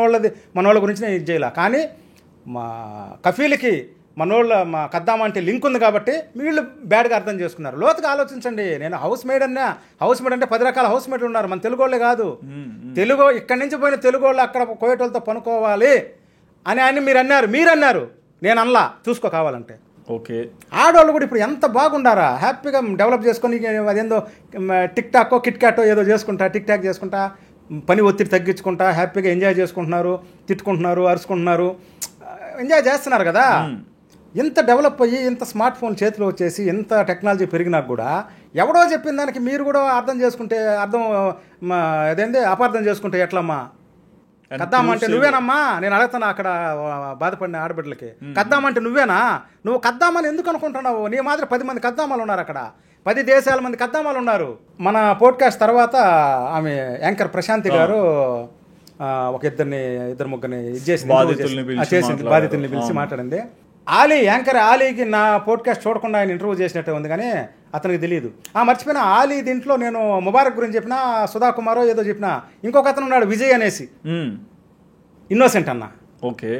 వాళ్ళ గురించి నేను ఇది చేయలే. కానీ మా కఫీల్కి మా కద్దామా అంటే లింక్ ఉంది కాబట్టి వీళ్ళు బ్యాడ్గా అర్థం చేసుకున్నారు. లోతుగా ఆలోచించండి. నేను హౌస్ మేడ్ అంటే 10 రకాల హౌస్ మేడ్లు ఉన్నారు, మన తెలుగు వాళ్ళే కాదు. ఇక్కడి నుంచి పోయిన తెలుగు వాళ్ళు అక్కడ కువైట్ వాళ్ళతో పనుకోవాలి అని మీరు అన్నారు, నేను అనలా. చూసుకో కావాలంటే. ఓకే, ఆడవాళ్ళు కూడా ఇప్పుడు ఎంత బాగుండారా, హ్యాపీగా డెవలప్ చేసుకొని అదేందో టిక్ టాకో కిట్ క్యాటో ఏదో చేసుకుంటా, టిక్ టాక్ చేసుకుంటా, పని ఒత్తిడి తగ్గించుకుంటా హ్యాపీగా ఎంజాయ్ చేసుకుంటున్నారు, తిట్టుకుంటున్నారు, అరుచుకుంటున్నారు, ఎంజాయ్ చేస్తున్నారు కదా. ఇంత డెవలప్ అయ్యి ఇంత స్మార్ట్ ఫోన్ చేతిలో వచ్చేసి ఇంత టెక్నాలజీ పెరిగినా కూడా ఎవడో చెప్పిన దానికి మీరు కూడా అర్థం చేసుకుంటే అదేంది అపార్థం చేసుకుంటే ఎట్లమ్మా? కద్దామంటే నువ్వేనమ్మా, నేను అడుగుతాను అక్కడ బాధపడిన ఆడబిడ్డలకి, కద్దామంటే నువ్వేనా? నువ్వు కద్దామని ఎందుకు అనుకుంటున్నావు? నీ మాత్రం 10 మంది కద్దామాలు ఉన్నారు అక్కడ, 10 దేశాల మంది కద్దామాలు ఉన్నారు. మన పోడ్కాస్ట్ తర్వాత ఆమె యాంకర్ ప్రశాంతి గారు ఒక ఇద్దరు ముగ్గురిని బాధితుల్ని పిలిచి మాట్లాడింది. యాంకర్ ఆలీకి నా పోడ్కాస్ట్ చూడకుండా ఆయన ఇంటర్వ్యూ చేసినట్టే ఉంది కానీ అతనికి తెలియదు. మర్చిపోయినా, ఆలీ దీంట్లో నేను ముబారక్ గురించి చెప్పినా, సుధా కుమారో ఏదో చెప్పినా, ఇంకొక అతను ఉన్నాడు విజయ్ అనేసి, ఇన్నోసెంట్ అన్న. ఓకే,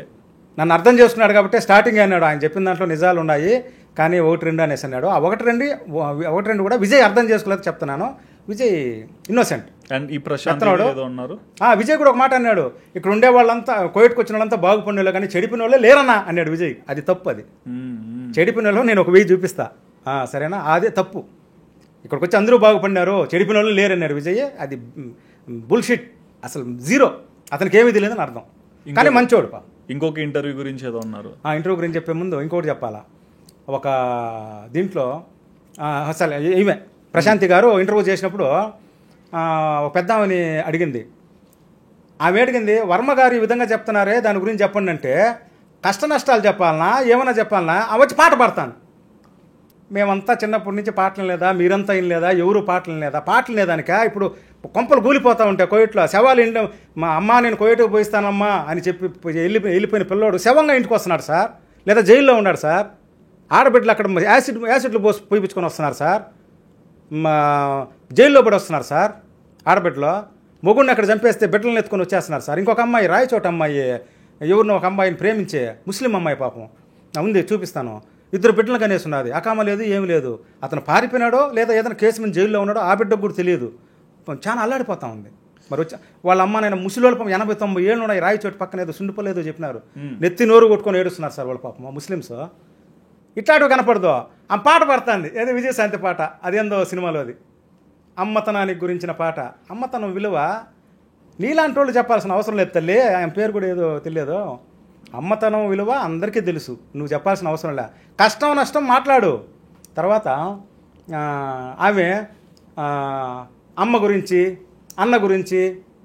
నన్ను అర్థం చేసుకున్నాడు కాబట్టి స్టార్టింగ్ అన్నాడు, ఆయన చెప్పిన దాంట్లో నిజాలు ఉన్నాయి కానీ 1-2 అనేసి అన్నాడు. ఆ 1-2 కూడా విజయ్ అర్థం చేసుకోలేదు చెప్తున్నాను. విజయ్ ఇన్నోసెంట్. అండ్ ఈ ప్రశాంత్ ఉన్నారు. విజయ్ కూడా ఒక మాట అన్నాడు, ఇక్కడ ఉండే వాళ్ళంతా కోవిడ్కి వచ్చిన వాళ్ళంతా బాగుపడిన వాళ్ళు కానీ చెడిపిన వాళ్ళే లేరన్నా అన్నాడు విజయ్. అది తప్పు. అది చెడిపిన వాళ్ళు నేను ఒక 1000 చూపిస్తా, సరేనా? అదే తప్పు. ఇక్కడికి వచ్చి అందరూ బాగుపడినారు, చెడిపిన వాళ్ళు లేరన్నాడు విజయ్. అది బుల్షిట్, అసలు జీరో. అతనికి ఏమీ తెలియదని అర్థం, కానీ మంచోడు. ఇంకొక ఇంటర్వ్యూ గురించి ఏదో ఉన్నారు. ఇంటర్వ్యూ గురించి చెప్పే ముందు ఇంకోటి చెప్పాలా. ఒక దీంట్లో అసలు ఈమె ప్రశాంతి గారు ఇంటర్వ్యూ చేసినప్పుడు ఒక పెద్ద ఆమెని అడిగింది. ఆమె అడిగింది, వర్మ గారు ఈ విధంగా చెప్తున్నారే దాని గురించి చెప్పండి అంటే, కష్ట నష్టాలు చెప్పాలనా ఏమైనా చెప్పాలనా? వచ్చి పాట పాడతాను. మేమంతా చిన్నప్పటి నుంచి పాటలు లేదా, మీరంతా ఏం లేదా, ఎవరు పాటలు లేదా? పాటలు లేదానికా? ఇప్పుడు కొంపలు కూలిపోతూ ఉంటాయి కోవిట్లో. శవాలు ఇంటి మా అమ్మ నేను కోవిట్కి పోయిస్తానమ్మా అని చెప్పి వెళ్ళిపోయిన పిల్లోడు శవంగా ఇంటికి వస్తున్నాడు సార్, లేదా జైల్లో ఉన్నాడు సార్. ఆడబిడ్డలు అక్కడ యాసిడ్లు పోయించుకొని వస్తున్నారు సార్, జైల్లో పడి వస్తున్నారు సార్. ఆడబిడ్డలో మొగుడిని అక్కడ చంపేస్తే బిడ్డలను ఎత్తుకొని వచ్చేస్తున్నారు సార్. ఇంకొక అమ్మాయి రాయచోట అమ్మాయి ఎవరినో ఒక అమ్మాయిని ప్రేమించే ముస్లిం అమ్మాయి పాపం ఉంది, చూపిస్తాను. 2 బిడ్డలు కనేసి ఉన్నది, అకామ లేదు ఏమి లేదు. అతను పారిపోయినాడో లేదా ఏదైనా కేసు మీద జైల్లో ఉన్నాడో ఆ బిడ్డకు కూడా తెలియదు. చాలా అల్లాడిపోతా ఉంది. మరి వచ్చి వాళ్ళ అమ్మ నేను ముసలివాళ్ళ పాపం 80-90 ఏళ్ళు ఉన్నాయి, రాయచోటు పక్కన ఏదో సుండిపోలేదో చెప్పినారు, నెత్తి నోరు కొట్టుకొని ఏడుస్తున్నారు సార్ వాళ్ళ పాపం ముస్లిమ్స్. ఇట్లాంటివి కనపడదు. ఆ పాట పడుతుంది, ఏదో విజయశాంతి పాట, అదేందో సినిమాలోది, అమ్మతనానికి గురించిన పాట. అమ్మతనం విలువ నీలాంటి వాళ్ళు చెప్పాల్సిన అవసరం లేదు తల్లి. ఆయన పేరు కూడా ఏదో తెలియదు. అమ్మతనం విలువ అందరికీ తెలుసు, నువ్వు చెప్పాల్సిన అవసరం లే. కష్టం నష్టం మాట్లాడు. తర్వాత ఆమె అమ్మ గురించి, అన్న గురించి,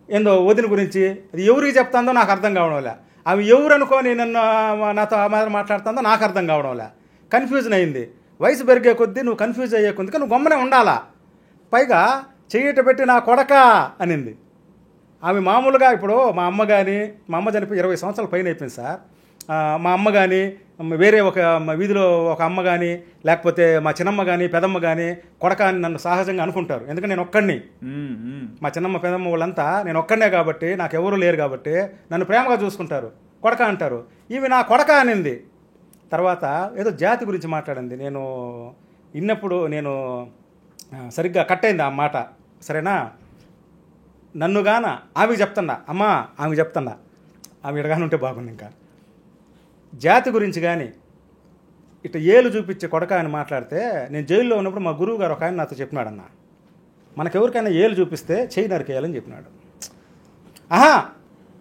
ఏందో వదిన గురించి, అది ఎవరికి చెప్తాందో నాకు అర్థం కావడంలే. ఆమె ఎవరు అనుకోని నన్ను నాతో మాట్లాడుతుందో నాకు అర్థం కావడంలే. కన్ఫ్యూజన్ అయింది. వయసు పెరిగే కొద్దీ నువ్వు కన్ఫ్యూజ్ అయ్యే కొద్దిగా నువ్వు గమ్మనే ఉండాలా. పైగా చెయ్యట పెట్టి నా కొడక అనింది. ఆమె మామూలుగా ఇప్పుడు మా అమ్మ కానీ, మా అమ్మ చనిపోయి 20 సంవత్సరాల పైన అయిపోయింది సార్. మా అమ్మ కానీ, వేరే ఒక వీధిలో ఒక అమ్మ కానీ, లేకపోతే మా చిన్నమ్మ కానీ, పెదమ్మ కానీ కొడక అని నన్ను సహజంగా అనుకుంటారు. ఎందుకంటే నేను ఒక్కడిని, మా చిన్నమ్మ పెదమ్మ వాళ్ళంతా నేను ఒక్కడనే కాబట్టి, నాకు ఎవరు లేరు కాబట్టి నన్ను ప్రేమగా చూసుకుంటారు, కొడక అంటారు. ఇవి నా కొడక అనింది. తర్వాత ఏదో జాతి గురించి మాట్లాడింది. నేను విన్నప్పుడు నేను సరిగ్గా కట్ అయింది ఆ మాట, సరేనా. నన్ను గాన ఆమెకు చెప్తున్నా, అమ్మా ఆమెకు చెప్తున్నా, ఆమె ఇడగానే ఉంటే బాగుంది. ఇంకా జాతి గురించి కానీ ఇట్లా ఏలు చూపించే కొడక అని మాట్లాడితే, నేను జైల్లో ఉన్నప్పుడు మా గురువు గారు ఒక ఆయన నాతో చెప్పినాడన్న, మనకెవరికైనా ఏలు చూపిస్తే చేయి నరికేయాలని చెప్పినాడు. ఆహా,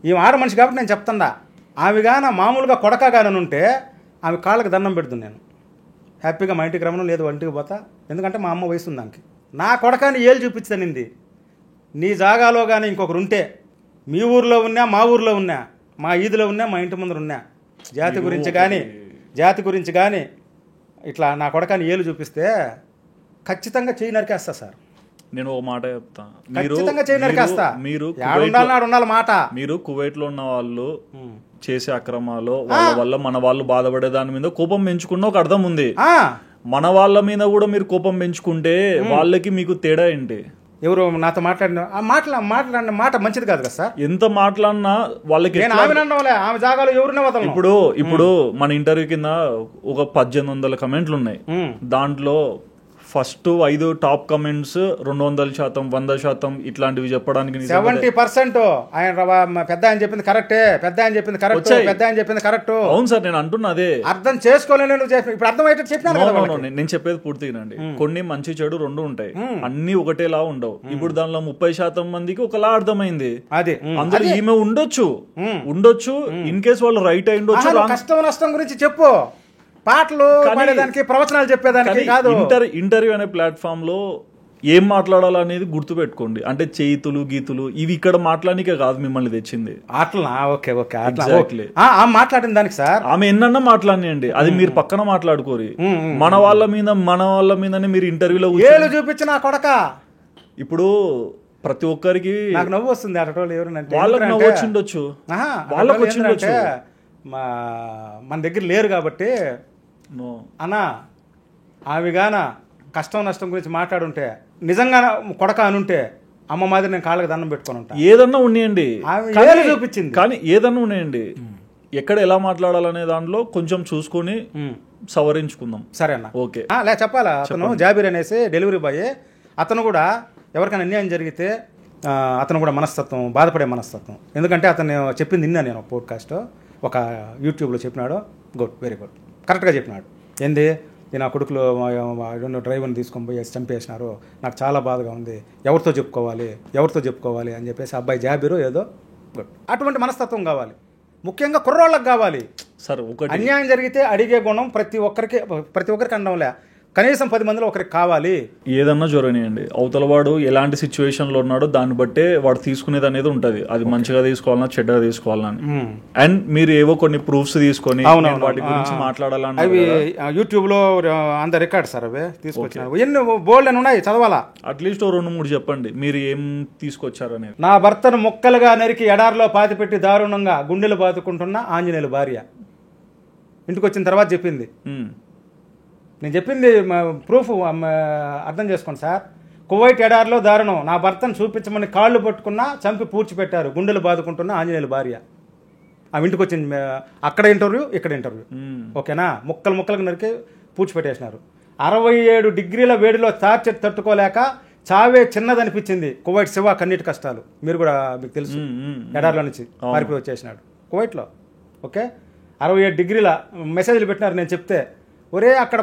ఈమె ఆడ మనిషి కాబట్టి నేను చెప్తున్నా. ఆమె గాన మామూలుగా కొడక గానని ఉంటే ఆమె కాళ్ళకి దండం పెడుతుంది. నేను హ్యాపీగా మా ఇంటికి రమ్మను, లేదు వంటికి పోతా, ఎందుకంటే మా అమ్మ వయసు ఉంది దానికి. నా కొడకాని ఏలు చూపించదనింది. నీ జాగాలో కానీ ఇంకొకరు ఉంటే, మీ ఊర్లో ఉన్నా, మా ఊర్లో ఉన్నా, మా ఈదిలో ఉన్నా, మా ఇంటి ముందర ఉన్నా, జాతి గురించి కానీ ఇట్లా నా కొడకాని ఏలు చూపిస్తే ఖచ్చితంగా చేయి నరికేస్తా సార్. నేను ఒక మాట చెప్తా, ఖచ్చితంగా చేయి నరికేస్తా. మీరు ఉండాలి మాట. మీరు కువైట్లో ఉన్న వాళ్ళు చేసే అక్రమాలు వాళ్ళ వల్ల మన వాళ్ళు బాధపడే దాని మీద కోపం పెంచుకున్న ఒక అర్థం ఉంది. మన వాళ్ళ మీద కూడా మీరు కోపం పెంచుకుంటే వాళ్ళకి మీకు తేడా ఏంటి? ఎవరు నాతో మాట్లాడిన మాట మంచిది కాదు కదా సార్. ఎంత మాట్లాడినా వాళ్ళకి ఆమె జాగాలో ఎవరున్నా వదలను. ఇప్పుడు మన ఇంటర్వ్యూ కింద ఒక 1800 కమెంట్లు ఉన్నాయి. దాంట్లో ఫస్ట్ 5 టాప్ కమెంట్స్ 200%, 100% ఇట్లాంటివి చెప్పడానికి 70% ఆయన పెద్ద ఆయన చెప్పింది కరెక్టే, పెద్ద ఆయన చెప్పింది కరెక్ట్. అవును సార్, నేను అంటున్నా అదే. అర్థం చేసుకోలేను. ఇప్పుడు అర్థమయ్యేటట్టు చెప్పినాను. నేను చెప్పేది పూర్తిగానండి. కొన్ని మంచి చెడు రెండు ఉంటాయి, అన్ని ఒకటేలా ఉండవు. ఇప్పుడు దానిలో 30% మందికి ఒకలా అర్థమైంది. అది అందులో ఈమె ఉండొచ్చు, ఇన్ కేస్ వాళ్ళు రైట్ అయి ఉండొచ్చు. కష్టం నష్టం గురించి చెప్పు, పాటలు పాడేదానికి, ప్రవచనాలు చెప్పేదానికి కాదు. ఇంటర్వ్యూ అనే ప్లాట్ఫామ్ లో ఏం మాట్లాడాలనేది గుర్తు పెట్టుకోండి. అంటే చేతులు గీతులు ఇవి ఇక్కడ మాట్లాడానికే కాదు మిమ్మల్ని తెచ్చింది. అట్లా ఓకే మాట్లాడిన దానికి సార్ ఆమె ఎన్నన్నా మాట్లాడినండి, అది మీరు పక్కన మాట్లాడుకోరు. మన వాళ్ళ మీదనే మీరు ఇంటర్వ్యూలో ఏలు చూపించిన కొడక. ఇప్పుడు ప్రతి ఒక్కరికి నాకు నవ్వు వస్తుంది. అటోళ్ళు ఎవరంటే వాళ్ళకి నవ్వు వచ్చిండొచ్చు, వాళ్ళకి వచ్చిండొచ్చు. మన దగ్గర లేరు కాబట్టి అన్నా, ఆమె గాన కష్టం నష్టం గురించి మాట్లాడుంటే, నిజంగా కొడక అనుంటే అమ్మ మాదిరి నేను కాళ్ళకి దండం పెట్టుకొని ఉంటా. ఏదన్నా ఉన్నాయండి, చూపించింది. కానీ ఏదన్నా ఉన్నాయండి, ఎక్కడ ఎలా మాట్లాడాలనే దాంట్లో కొంచెం చూసుకొని సవరించుకుందాం. సరే అన్న, ఓకే. చెప్పాలా, అతను జాబీర్ అనేసి డెలివరీ బాయ్. అతను కూడా ఎవరికైనా అన్యాయం జరిగితే అతను కూడా మనస్తత్వం, బాధపడే మనస్తత్వం. ఎందుకంటే అతను చెప్పింది విన్నా నేను పోడ్కాస్ట్, ఒక యూట్యూబ్లో చెప్పినాడు. గుడ్, వెరీ గుడ్, కరెక్ట్గా చెప్పినాడు. ఏంది, నా కొడుకులో డ్రైవర్ని తీసుకొని పోయి చంపేసినారు, నాకు చాలా బాధగా ఉంది, ఎవరితో చెప్పుకోవాలి అని చెప్పేసి అబ్బాయి జాబీరు ఏదో. గుడ్, అటువంటి మనస్తత్వం కావాలి, ముఖ్యంగా కుర్రోళ్ళకి కావాలి. సార్, అన్యాయం జరిగితే అడిగే గుణం ప్రతి ఒక్కరికి అనడంలే, కనీసం 10 మందిలో ఒకరికి కావాలి. ఏదన్నా జరగనియండి, అవతల వాడు ఎలాంటి సిచ్యువేషన్లో ఉన్నాడో దాన్ని బట్టే వాడు తీసుకునేది అనేది ఉంటుంది. అది మంచిగా తీసుకోవాలన్నా చెడ్డగా తీసుకోవాలని. అండ్ మీరు ఏవో కొన్ని ప్రూఫ్స్ తీసుకొని వాటి గురించి మాట్లాడాలని అవి యూట్యూబ్లో ఆన్ ద రికార్డ్ సార్, అవే తీసుకొచ్చారు. ఎన్ని బోల్డ్ అని ఉన్నాయి, చదవాలా. అట్లీస్ట్ 2-3 చెప్పండి మీరు ఏం తీసుకొచ్చారు అనేది. నా భర్తను ముక్కలుగా నరికి ఎడారిలో పాతిపెట్టి దారుణంగా గుండెలు బాదుకుంటున్న ఆంజనేయులు భార్య ఇంటికి వచ్చిన తర్వాత చెప్పింది. నేను చెప్పింది ప్రూఫ్ అర్థం చేసుకోండి సార్. కువైట్ ఎడారిలో దారుణం, నా భర్తను చూపించమని కాళ్ళు పట్టుకున్నా చంపి పూడ్చిపెట్టారు గుండెలు బాదుకుంటున్న ఆంజనేయులు భార్య. ఆమె ఇంటికి వచ్చింది, అక్కడ ఇంటర్వ్యూ, ఇక్కడ ఇంటర్వ్యూ. ఓకేనా, ముక్కలుగా నరికి పూడ్చిపెట్టేసినారు. 67 డిగ్రీల వేడిలో టార్చర్ తట్టుకోలేక చావే చిన్నదనిపించింది కువైట్ శివ కన్నీటి కష్టాలు. మీరు కూడా మీకు తెలుసు, ఎడారిలో నుంచి పారిపోయి వచ్చేసినాడు కువైట్లో. ఓకే, 67 డిగ్రీల మెసేజ్లు పెట్టినారు. నేను చెప్తే ఒరే అక్కడ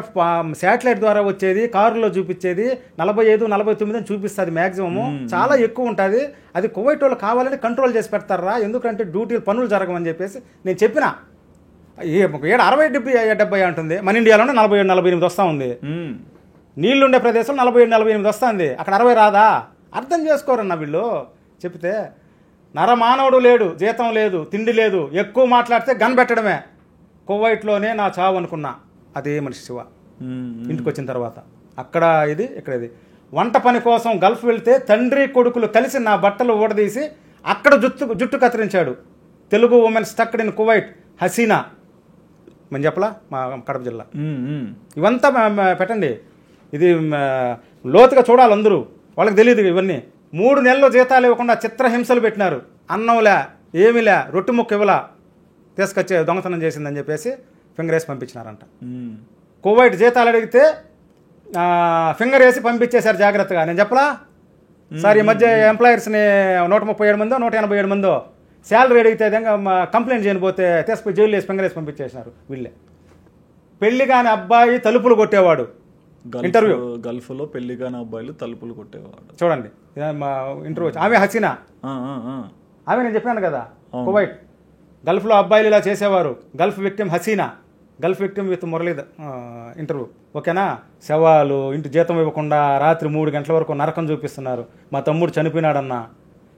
శాటిలైట్ ద్వారా వచ్చేది, కారులో చూపించేది 45, 49 అని చూపిస్తుంది మ్యాక్సిమము, చాలా ఎక్కువ ఉంటుంది. అది కువైట్ వాళ్ళు కావాలని కంట్రోల్ చేసి పెడతారా, ఎందుకంటే డ్యూటీలు పనులు జరగమని చెప్పేసి నేను చెప్పిన. ఏడు 60-70 అంటుంది, మన ఇండియాలోనే 47-48 వస్తూ ఉంది. నీళ్లుండే ప్రదేశంలో 47-48 వస్తుంది, అక్కడ 60 రాదా? అర్థం చేసుకోరన్న వీళ్ళు చెప్తే. నరమానవుడు లేడు, జీతం లేదు, తిండి లేదు, ఎక్కువ మాట్లాడితే గన్ పెట్టడమే. కువైట్లోనే నా చావు అనుకున్నా, అదే మనిషి శివ. ఇంటికి వచ్చిన తర్వాత అక్కడ ఇది, ఇక్కడ ఇది. వంట పని కోసం గల్ఫ్ వెళ్తే తండ్రి కొడుకులు కలిసి నా బట్టలు ఊడదీసి అక్కడ జుట్టు కత్తిరించాడు. Telugu women stucked in Kuwait Haseena, మనం చెప్పలా, మా కడప జిల్లా. ఇవంతా పెట్టండి, ఇది లోతుగా చూడాలి అందరూ, వాళ్ళకి తెలియదు ఇవన్నీ. 3 నెలలు జీతాలు ఇవ్వకుండా చిత్రహింసలు పెట్టినారు. అన్నంలే, ఏమిలే, రొట్టె ముక్క ఇవ్వలా, తీసుకొచ్చే దొంగతనం చేసిందని చెప్పేసి ఫింగర్ వేసి పంపించినారంట. కువైట్ జీతాలు అడిగితే ఫింగర్ వేసి పంపించేశారు జాగ్రత్తగా. నేను చెప్పలా సార్, ఈ మధ్య ఎంప్లాయర్స్ని 137 మందో 187 మందో శాలరీ అడిగితే కంప్లైంట్ చేయకపోతే తీసుకుపోయి జైలు వేసి ఫింగర్ వేసి పంపించేసినారు వీళ్ళే. పెళ్లి కాని అబ్బాయి తలుపులు కొట్టేవాడు, ఇంటర్వ్యూ. గల్ఫ్లో పెళ్లి కాని అబ్బాయిలు తలుపులు కొట్టేవాడు. చూడండి ఇంటర్వ్యూ. ఆమె హసీనా, ఆమె నేను చెప్పాను కదా కువైట్. గల్ఫ్లో అబ్బాయిలు ఇలా చేసేవారు. Gulf victim Haseena, Gulf victim with Muralidhar interview. ఓకేనా? శవాలు, ఇంటి జీతం ఇవ్వకుండా రాత్రి 3 గంటల వరకు నరకం చూపిస్తున్నారు. మా తమ్ముడు చనిపోయినాడన్న.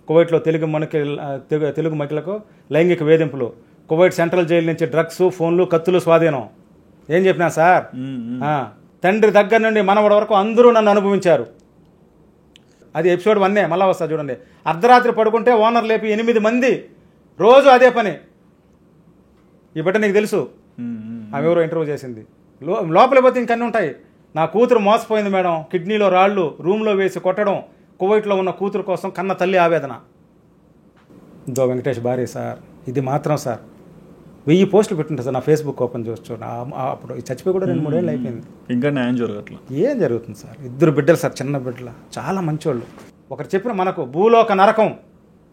కువైట్లో తెలుగు మహిళలకు లైంగిక వేధింపులు. కువైట్ సెంట్రల్ జైలు నుంచి డ్రగ్స్, ఫోన్లు, కత్తులు స్వాధీనం. ఏం చెప్పినా సార్, తండ్రి దగ్గర నుండి మనవడి వరకు అందరూ నన్ను అనుభవించారు. అది ఎపిసోడ్ 1. మళ్ళా వస్తా చూడండి. అర్ధరాత్రి పడుకుంటే ఓనర్ లేపి 8 మంది, రోజు అదే పని. ఈ బిడ్డ నీకు తెలుసు, ఆమె ఎవరో ఇంటర్వ్యూ చేసింది. లోపలికి పోతే ఇంకన్నీ ఉంటాయి. నా కూతురు మోసపోయింది మేడం, కిడ్నీలో రాళ్ళు, రూమ్లో వేసి కొట్టడం. కువైట్లో ఉన్న కూతురు కోసం కన్న తల్లి ఆవేదన. దో వెంకటేష్ భార్య సార్, ఇది మాత్రం సార్ 1000 పోస్టులు పెట్టుంటారు సార్. నా ఫేస్బుక్ ఓపెన్ చేయొచ్చు. అప్పుడు చచ్చిపోయి కూడా 2-3 ఏళ్ళు అయిపోయింది, ఇంకా న్యాయం జరగట్లా. ఏం జరుగుతుంది సార్? 2 బిడ్డలు సార్, చిన్న బిడ్డలు, చాలా మంచోళ్ళు. ఒకరు చెప్పిన మనకు భూలోక నరకం.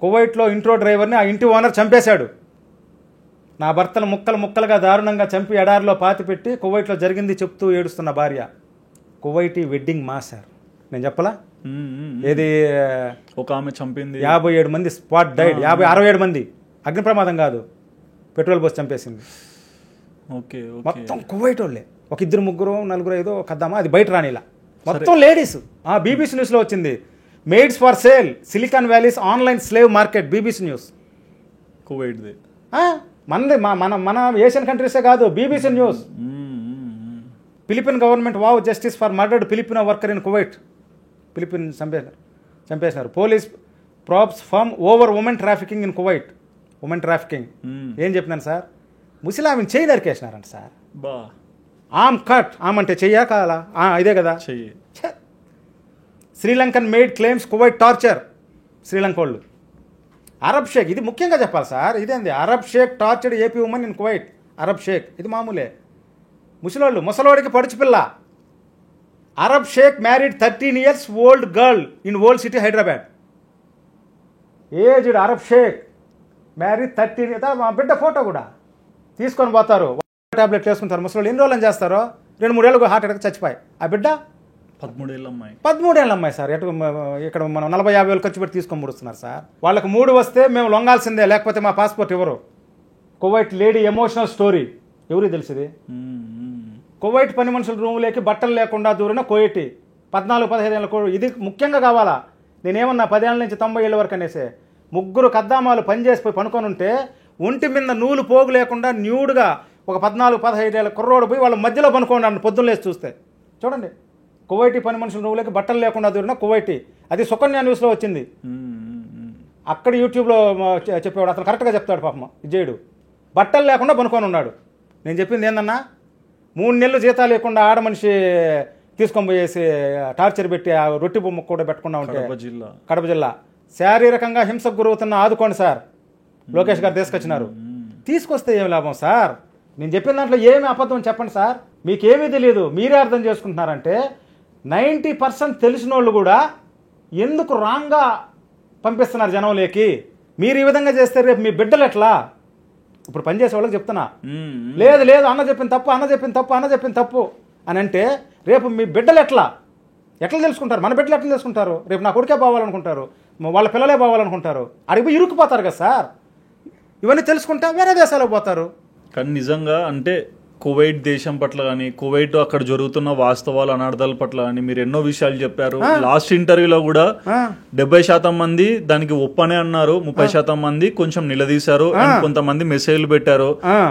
కువైట్లో ఇంట్రో డ్రైవర్ని ఆ ఇంటి ఓనర్ చంపేశాడు. నా భర్తను ముక్కలుగా దారుణంగా చంపి ఎడారిలో పాతిపెట్టి కువైట్లో జరిగింది చెప్తూ ఏడుస్తున్న భార్య. Kuwaiti wedding master. నేను చెప్పలా, ఏది ఒక ఆమె చంపింది 57 మంది స్పాట్ డైడ్. 67 మంది అగ్ని ప్రమాదం కాదు, పెట్రోల్ పోసి చంపేసింది. ఓకే, మొత్తం కువైట్ వాళ్ళే. ఒక 2-3-4 ఏదో కద్దామా, అది బయట రానిలా, మొత్తం లేడీస్. బీబీసీ న్యూస్లో వచ్చింది. Maids for sale, Silicon valleys online slave market. BBC news. కువైట్ది మనది, మన ఏషియన్ కంట్రీసే కాదు, BBC news. Philippine government vows justice for murdered Filipino worker in Kuwait. Philippine చంపేసినారు. Police probes firm over women trafficking in Kuwait. Women trafficking ఏం చెప్పినాను sir? ముసలామిని చెయ్యి నరికేసినారంట sir. ఆమ్ cut, ఆమ్ అంటే చెయ్యా కాలా, ఇదే కదా చెయ్యి. Sri Lankan maid claims Kuwait torture. Sri Lanka వాళ్ళు. అరబ్ షేక్, ఇది ముఖ్యంగా చెప్పాలి సార్. ఇదేంది? Arab sheikh tortured AP women in Kuwait. Arab sheikh ఇది మామూలే, ముసలోళ్ళు. ముసలోడికి పడుచుపిల్ల. Arab sheikh married 13 years old girl in old city Hyderabad. Aged Arab sheikh married 13. మా బిడ్డ ఫోటో కూడా తీసుకొని పోతారు, టాబ్లెట్ వేసుకుంటారు. ముసలోళ్ళు ఎన్ని రోజులు చేస్తారో, 2-3 ఏళ్ళకు హార్ట్ అటాక్ చచ్చిపోయి. ఆ బిడ్డ 13 ఏళ్ళ అమ్మాయి. 13 ఏళ్ళ అమ్మాయి సార్. ఇక్కడ మనం 40-50 వేలు ఖర్చు పెట్టి తీసుకొని ముడుస్తున్నారు సార్. వాళ్ళకి 3 వస్తే మేము లొంగాల్సిందే, లేకపోతే మా పాస్పోర్ట్ ఎవరు. Kuwait lady emotional story. ఎవరికి తెలిసింది? కువైట్ పని మనుషుల రూములోకి బట్టలు లేకుండా దూరిన కోయటి 14-15 ఏళ్ళ. ఇది ముఖ్యంగా కావాలా? నేనేమన్నా 10 ఏళ్ళ నుంచి 90 ఏళ్ళ వరకు అనేసే. 3 కద్దామాలు పనిచేసిపోయి పనుకొని ఉంటే ఒంటి మీద నూలు పోగు లేకుండా న్యూడ్గా ఒక 14-15 ఏళ్ళ కుర్రోడు పోయి వాళ్ళ మధ్యలో పనుకోండి పొద్దున్న లేచి చూస్తే. చూడండి, కువైటీ పని మనుషుల రూములోకి బట్టలు లేకుండా దూరిన కువైటీ. అది సుకన్య న్యూస్లో వచ్చింది. అక్కడ యూట్యూబ్లో చెప్పేవాడు, అతను కరెక్ట్గా చెప్తాడు పాపం. విజయుడు బట్టలు లేకుండా పనుకొని ఉన్నాడు. నేను చెప్పింది ఏందన్నా, 3 నెలలు జీతాలు లేకుండా ఆడ మనిషి తీసుకొని పోయేసి టార్చర్ పెట్టి ఆ రొట్టి బొమ్మ కూడా పెట్టకుండా ఉంటే. కడప జిల్లా శారీరకంగా హింసకు గురవుతున్న ఆదుకోండి సార్. లోకేష్ గారు తీసుకొచ్చినారు. తీసుకొస్తే ఏమి లాభం సార్? నేను చెప్పిన దాంట్లో ఏమి అబద్ధం చెప్పండి సార్. మీకేమీ తెలియదు, మీరే అర్థం చేసుకుంటున్నారంటే. 90% తెలిసిన వాళ్ళు కూడా ఎందుకు రాంగ్గా పంపిస్తున్నారు జనంలోకి. మీరు ఈ విధంగా చేస్తే రేపు మీ బిడ్డలు ఎట్లా? ఇప్పుడు పనిచేసే వాళ్ళకి చెప్తున్నా, లేదు లేదు అన్న చెప్పింది తప్పు, అన్న చెప్పింది తప్పు, అన్న చెప్పింది తప్పు అని అంటే రేపు మీ బిడ్డలు ఎట్లా తెలుసుకుంటారు? మన బిడ్డలు ఎట్లా తెలుసుకుంటారు? రేపు నా కొడుకే పోవాలనుకుంటారు, వాళ్ళ పిల్లలే పోవాలనుకుంటారు, అడిగి పోయి ఇరుక్కుపోతారు కదా సార్. ఇవన్నీ తెలుసుకుంటే వేరే దేశాలకు పోతారు. కానీ నిజంగా అంటే కువైట్ దేశం పట్ల కానీ, కువైట్ అక్కడ జరుగుతున్న వాస్తవాలు అనార్థాల పట్ల కానీ మీరు ఎన్నో విషయాలు చెప్పారు. లాస్ట్ ఇంటర్వ్యూలో కూడా 70% మంది దానికి ఒప్పనే అన్నారు, 30% మంది కొంచెం నిలదీశారు, అండ్ కొంతమంది మెసేజ్లు పెట్టారు.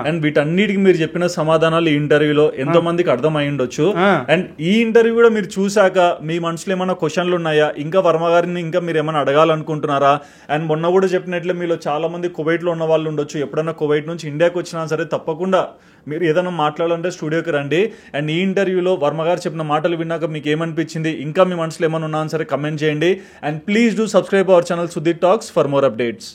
అండ్ వీటన్నిటికి మీరు చెప్పిన సమాధానాలు ఈ ఇంటర్వ్యూలో ఎంతో మందికి అర్థం అయి ఉండొచ్చు. అండ్ ఈ ఇంటర్వ్యూ కూడా మీరు చూసాక మీ మనసులో ఏమైనా క్వశ్చన్లు ఉన్నాయా, ఇంకా వర్మ గారిని ఇంకా మీరు ఏమైనా అడగాలనుకుంటున్నారా? అండ్ మొన్న కూడా చెప్పినట్లే మీలో చాలా మంది కువైట్ లో ఉన్న వాళ్ళు ఉండొచ్చు. ఎప్పుడైనా కువైట్ నుంచి ఇండియాకి వచ్చినా సరే తప్పకుండా మీరు ఏదైనా మాట్లాడాలంటే స్టూడియోకి రండి. అండ్ ఈ ఇంటర్వ్యూలో వర్మ గారు చెప్పిన మాటలు విన్నాక మీకు ఏమనిపించింది, ఇంకా మీ మనసులో ఏమైనా ఉన్నా సరే కమెంట్ చేయండి. And please do subscribe our channel Sudheer talks for more updates.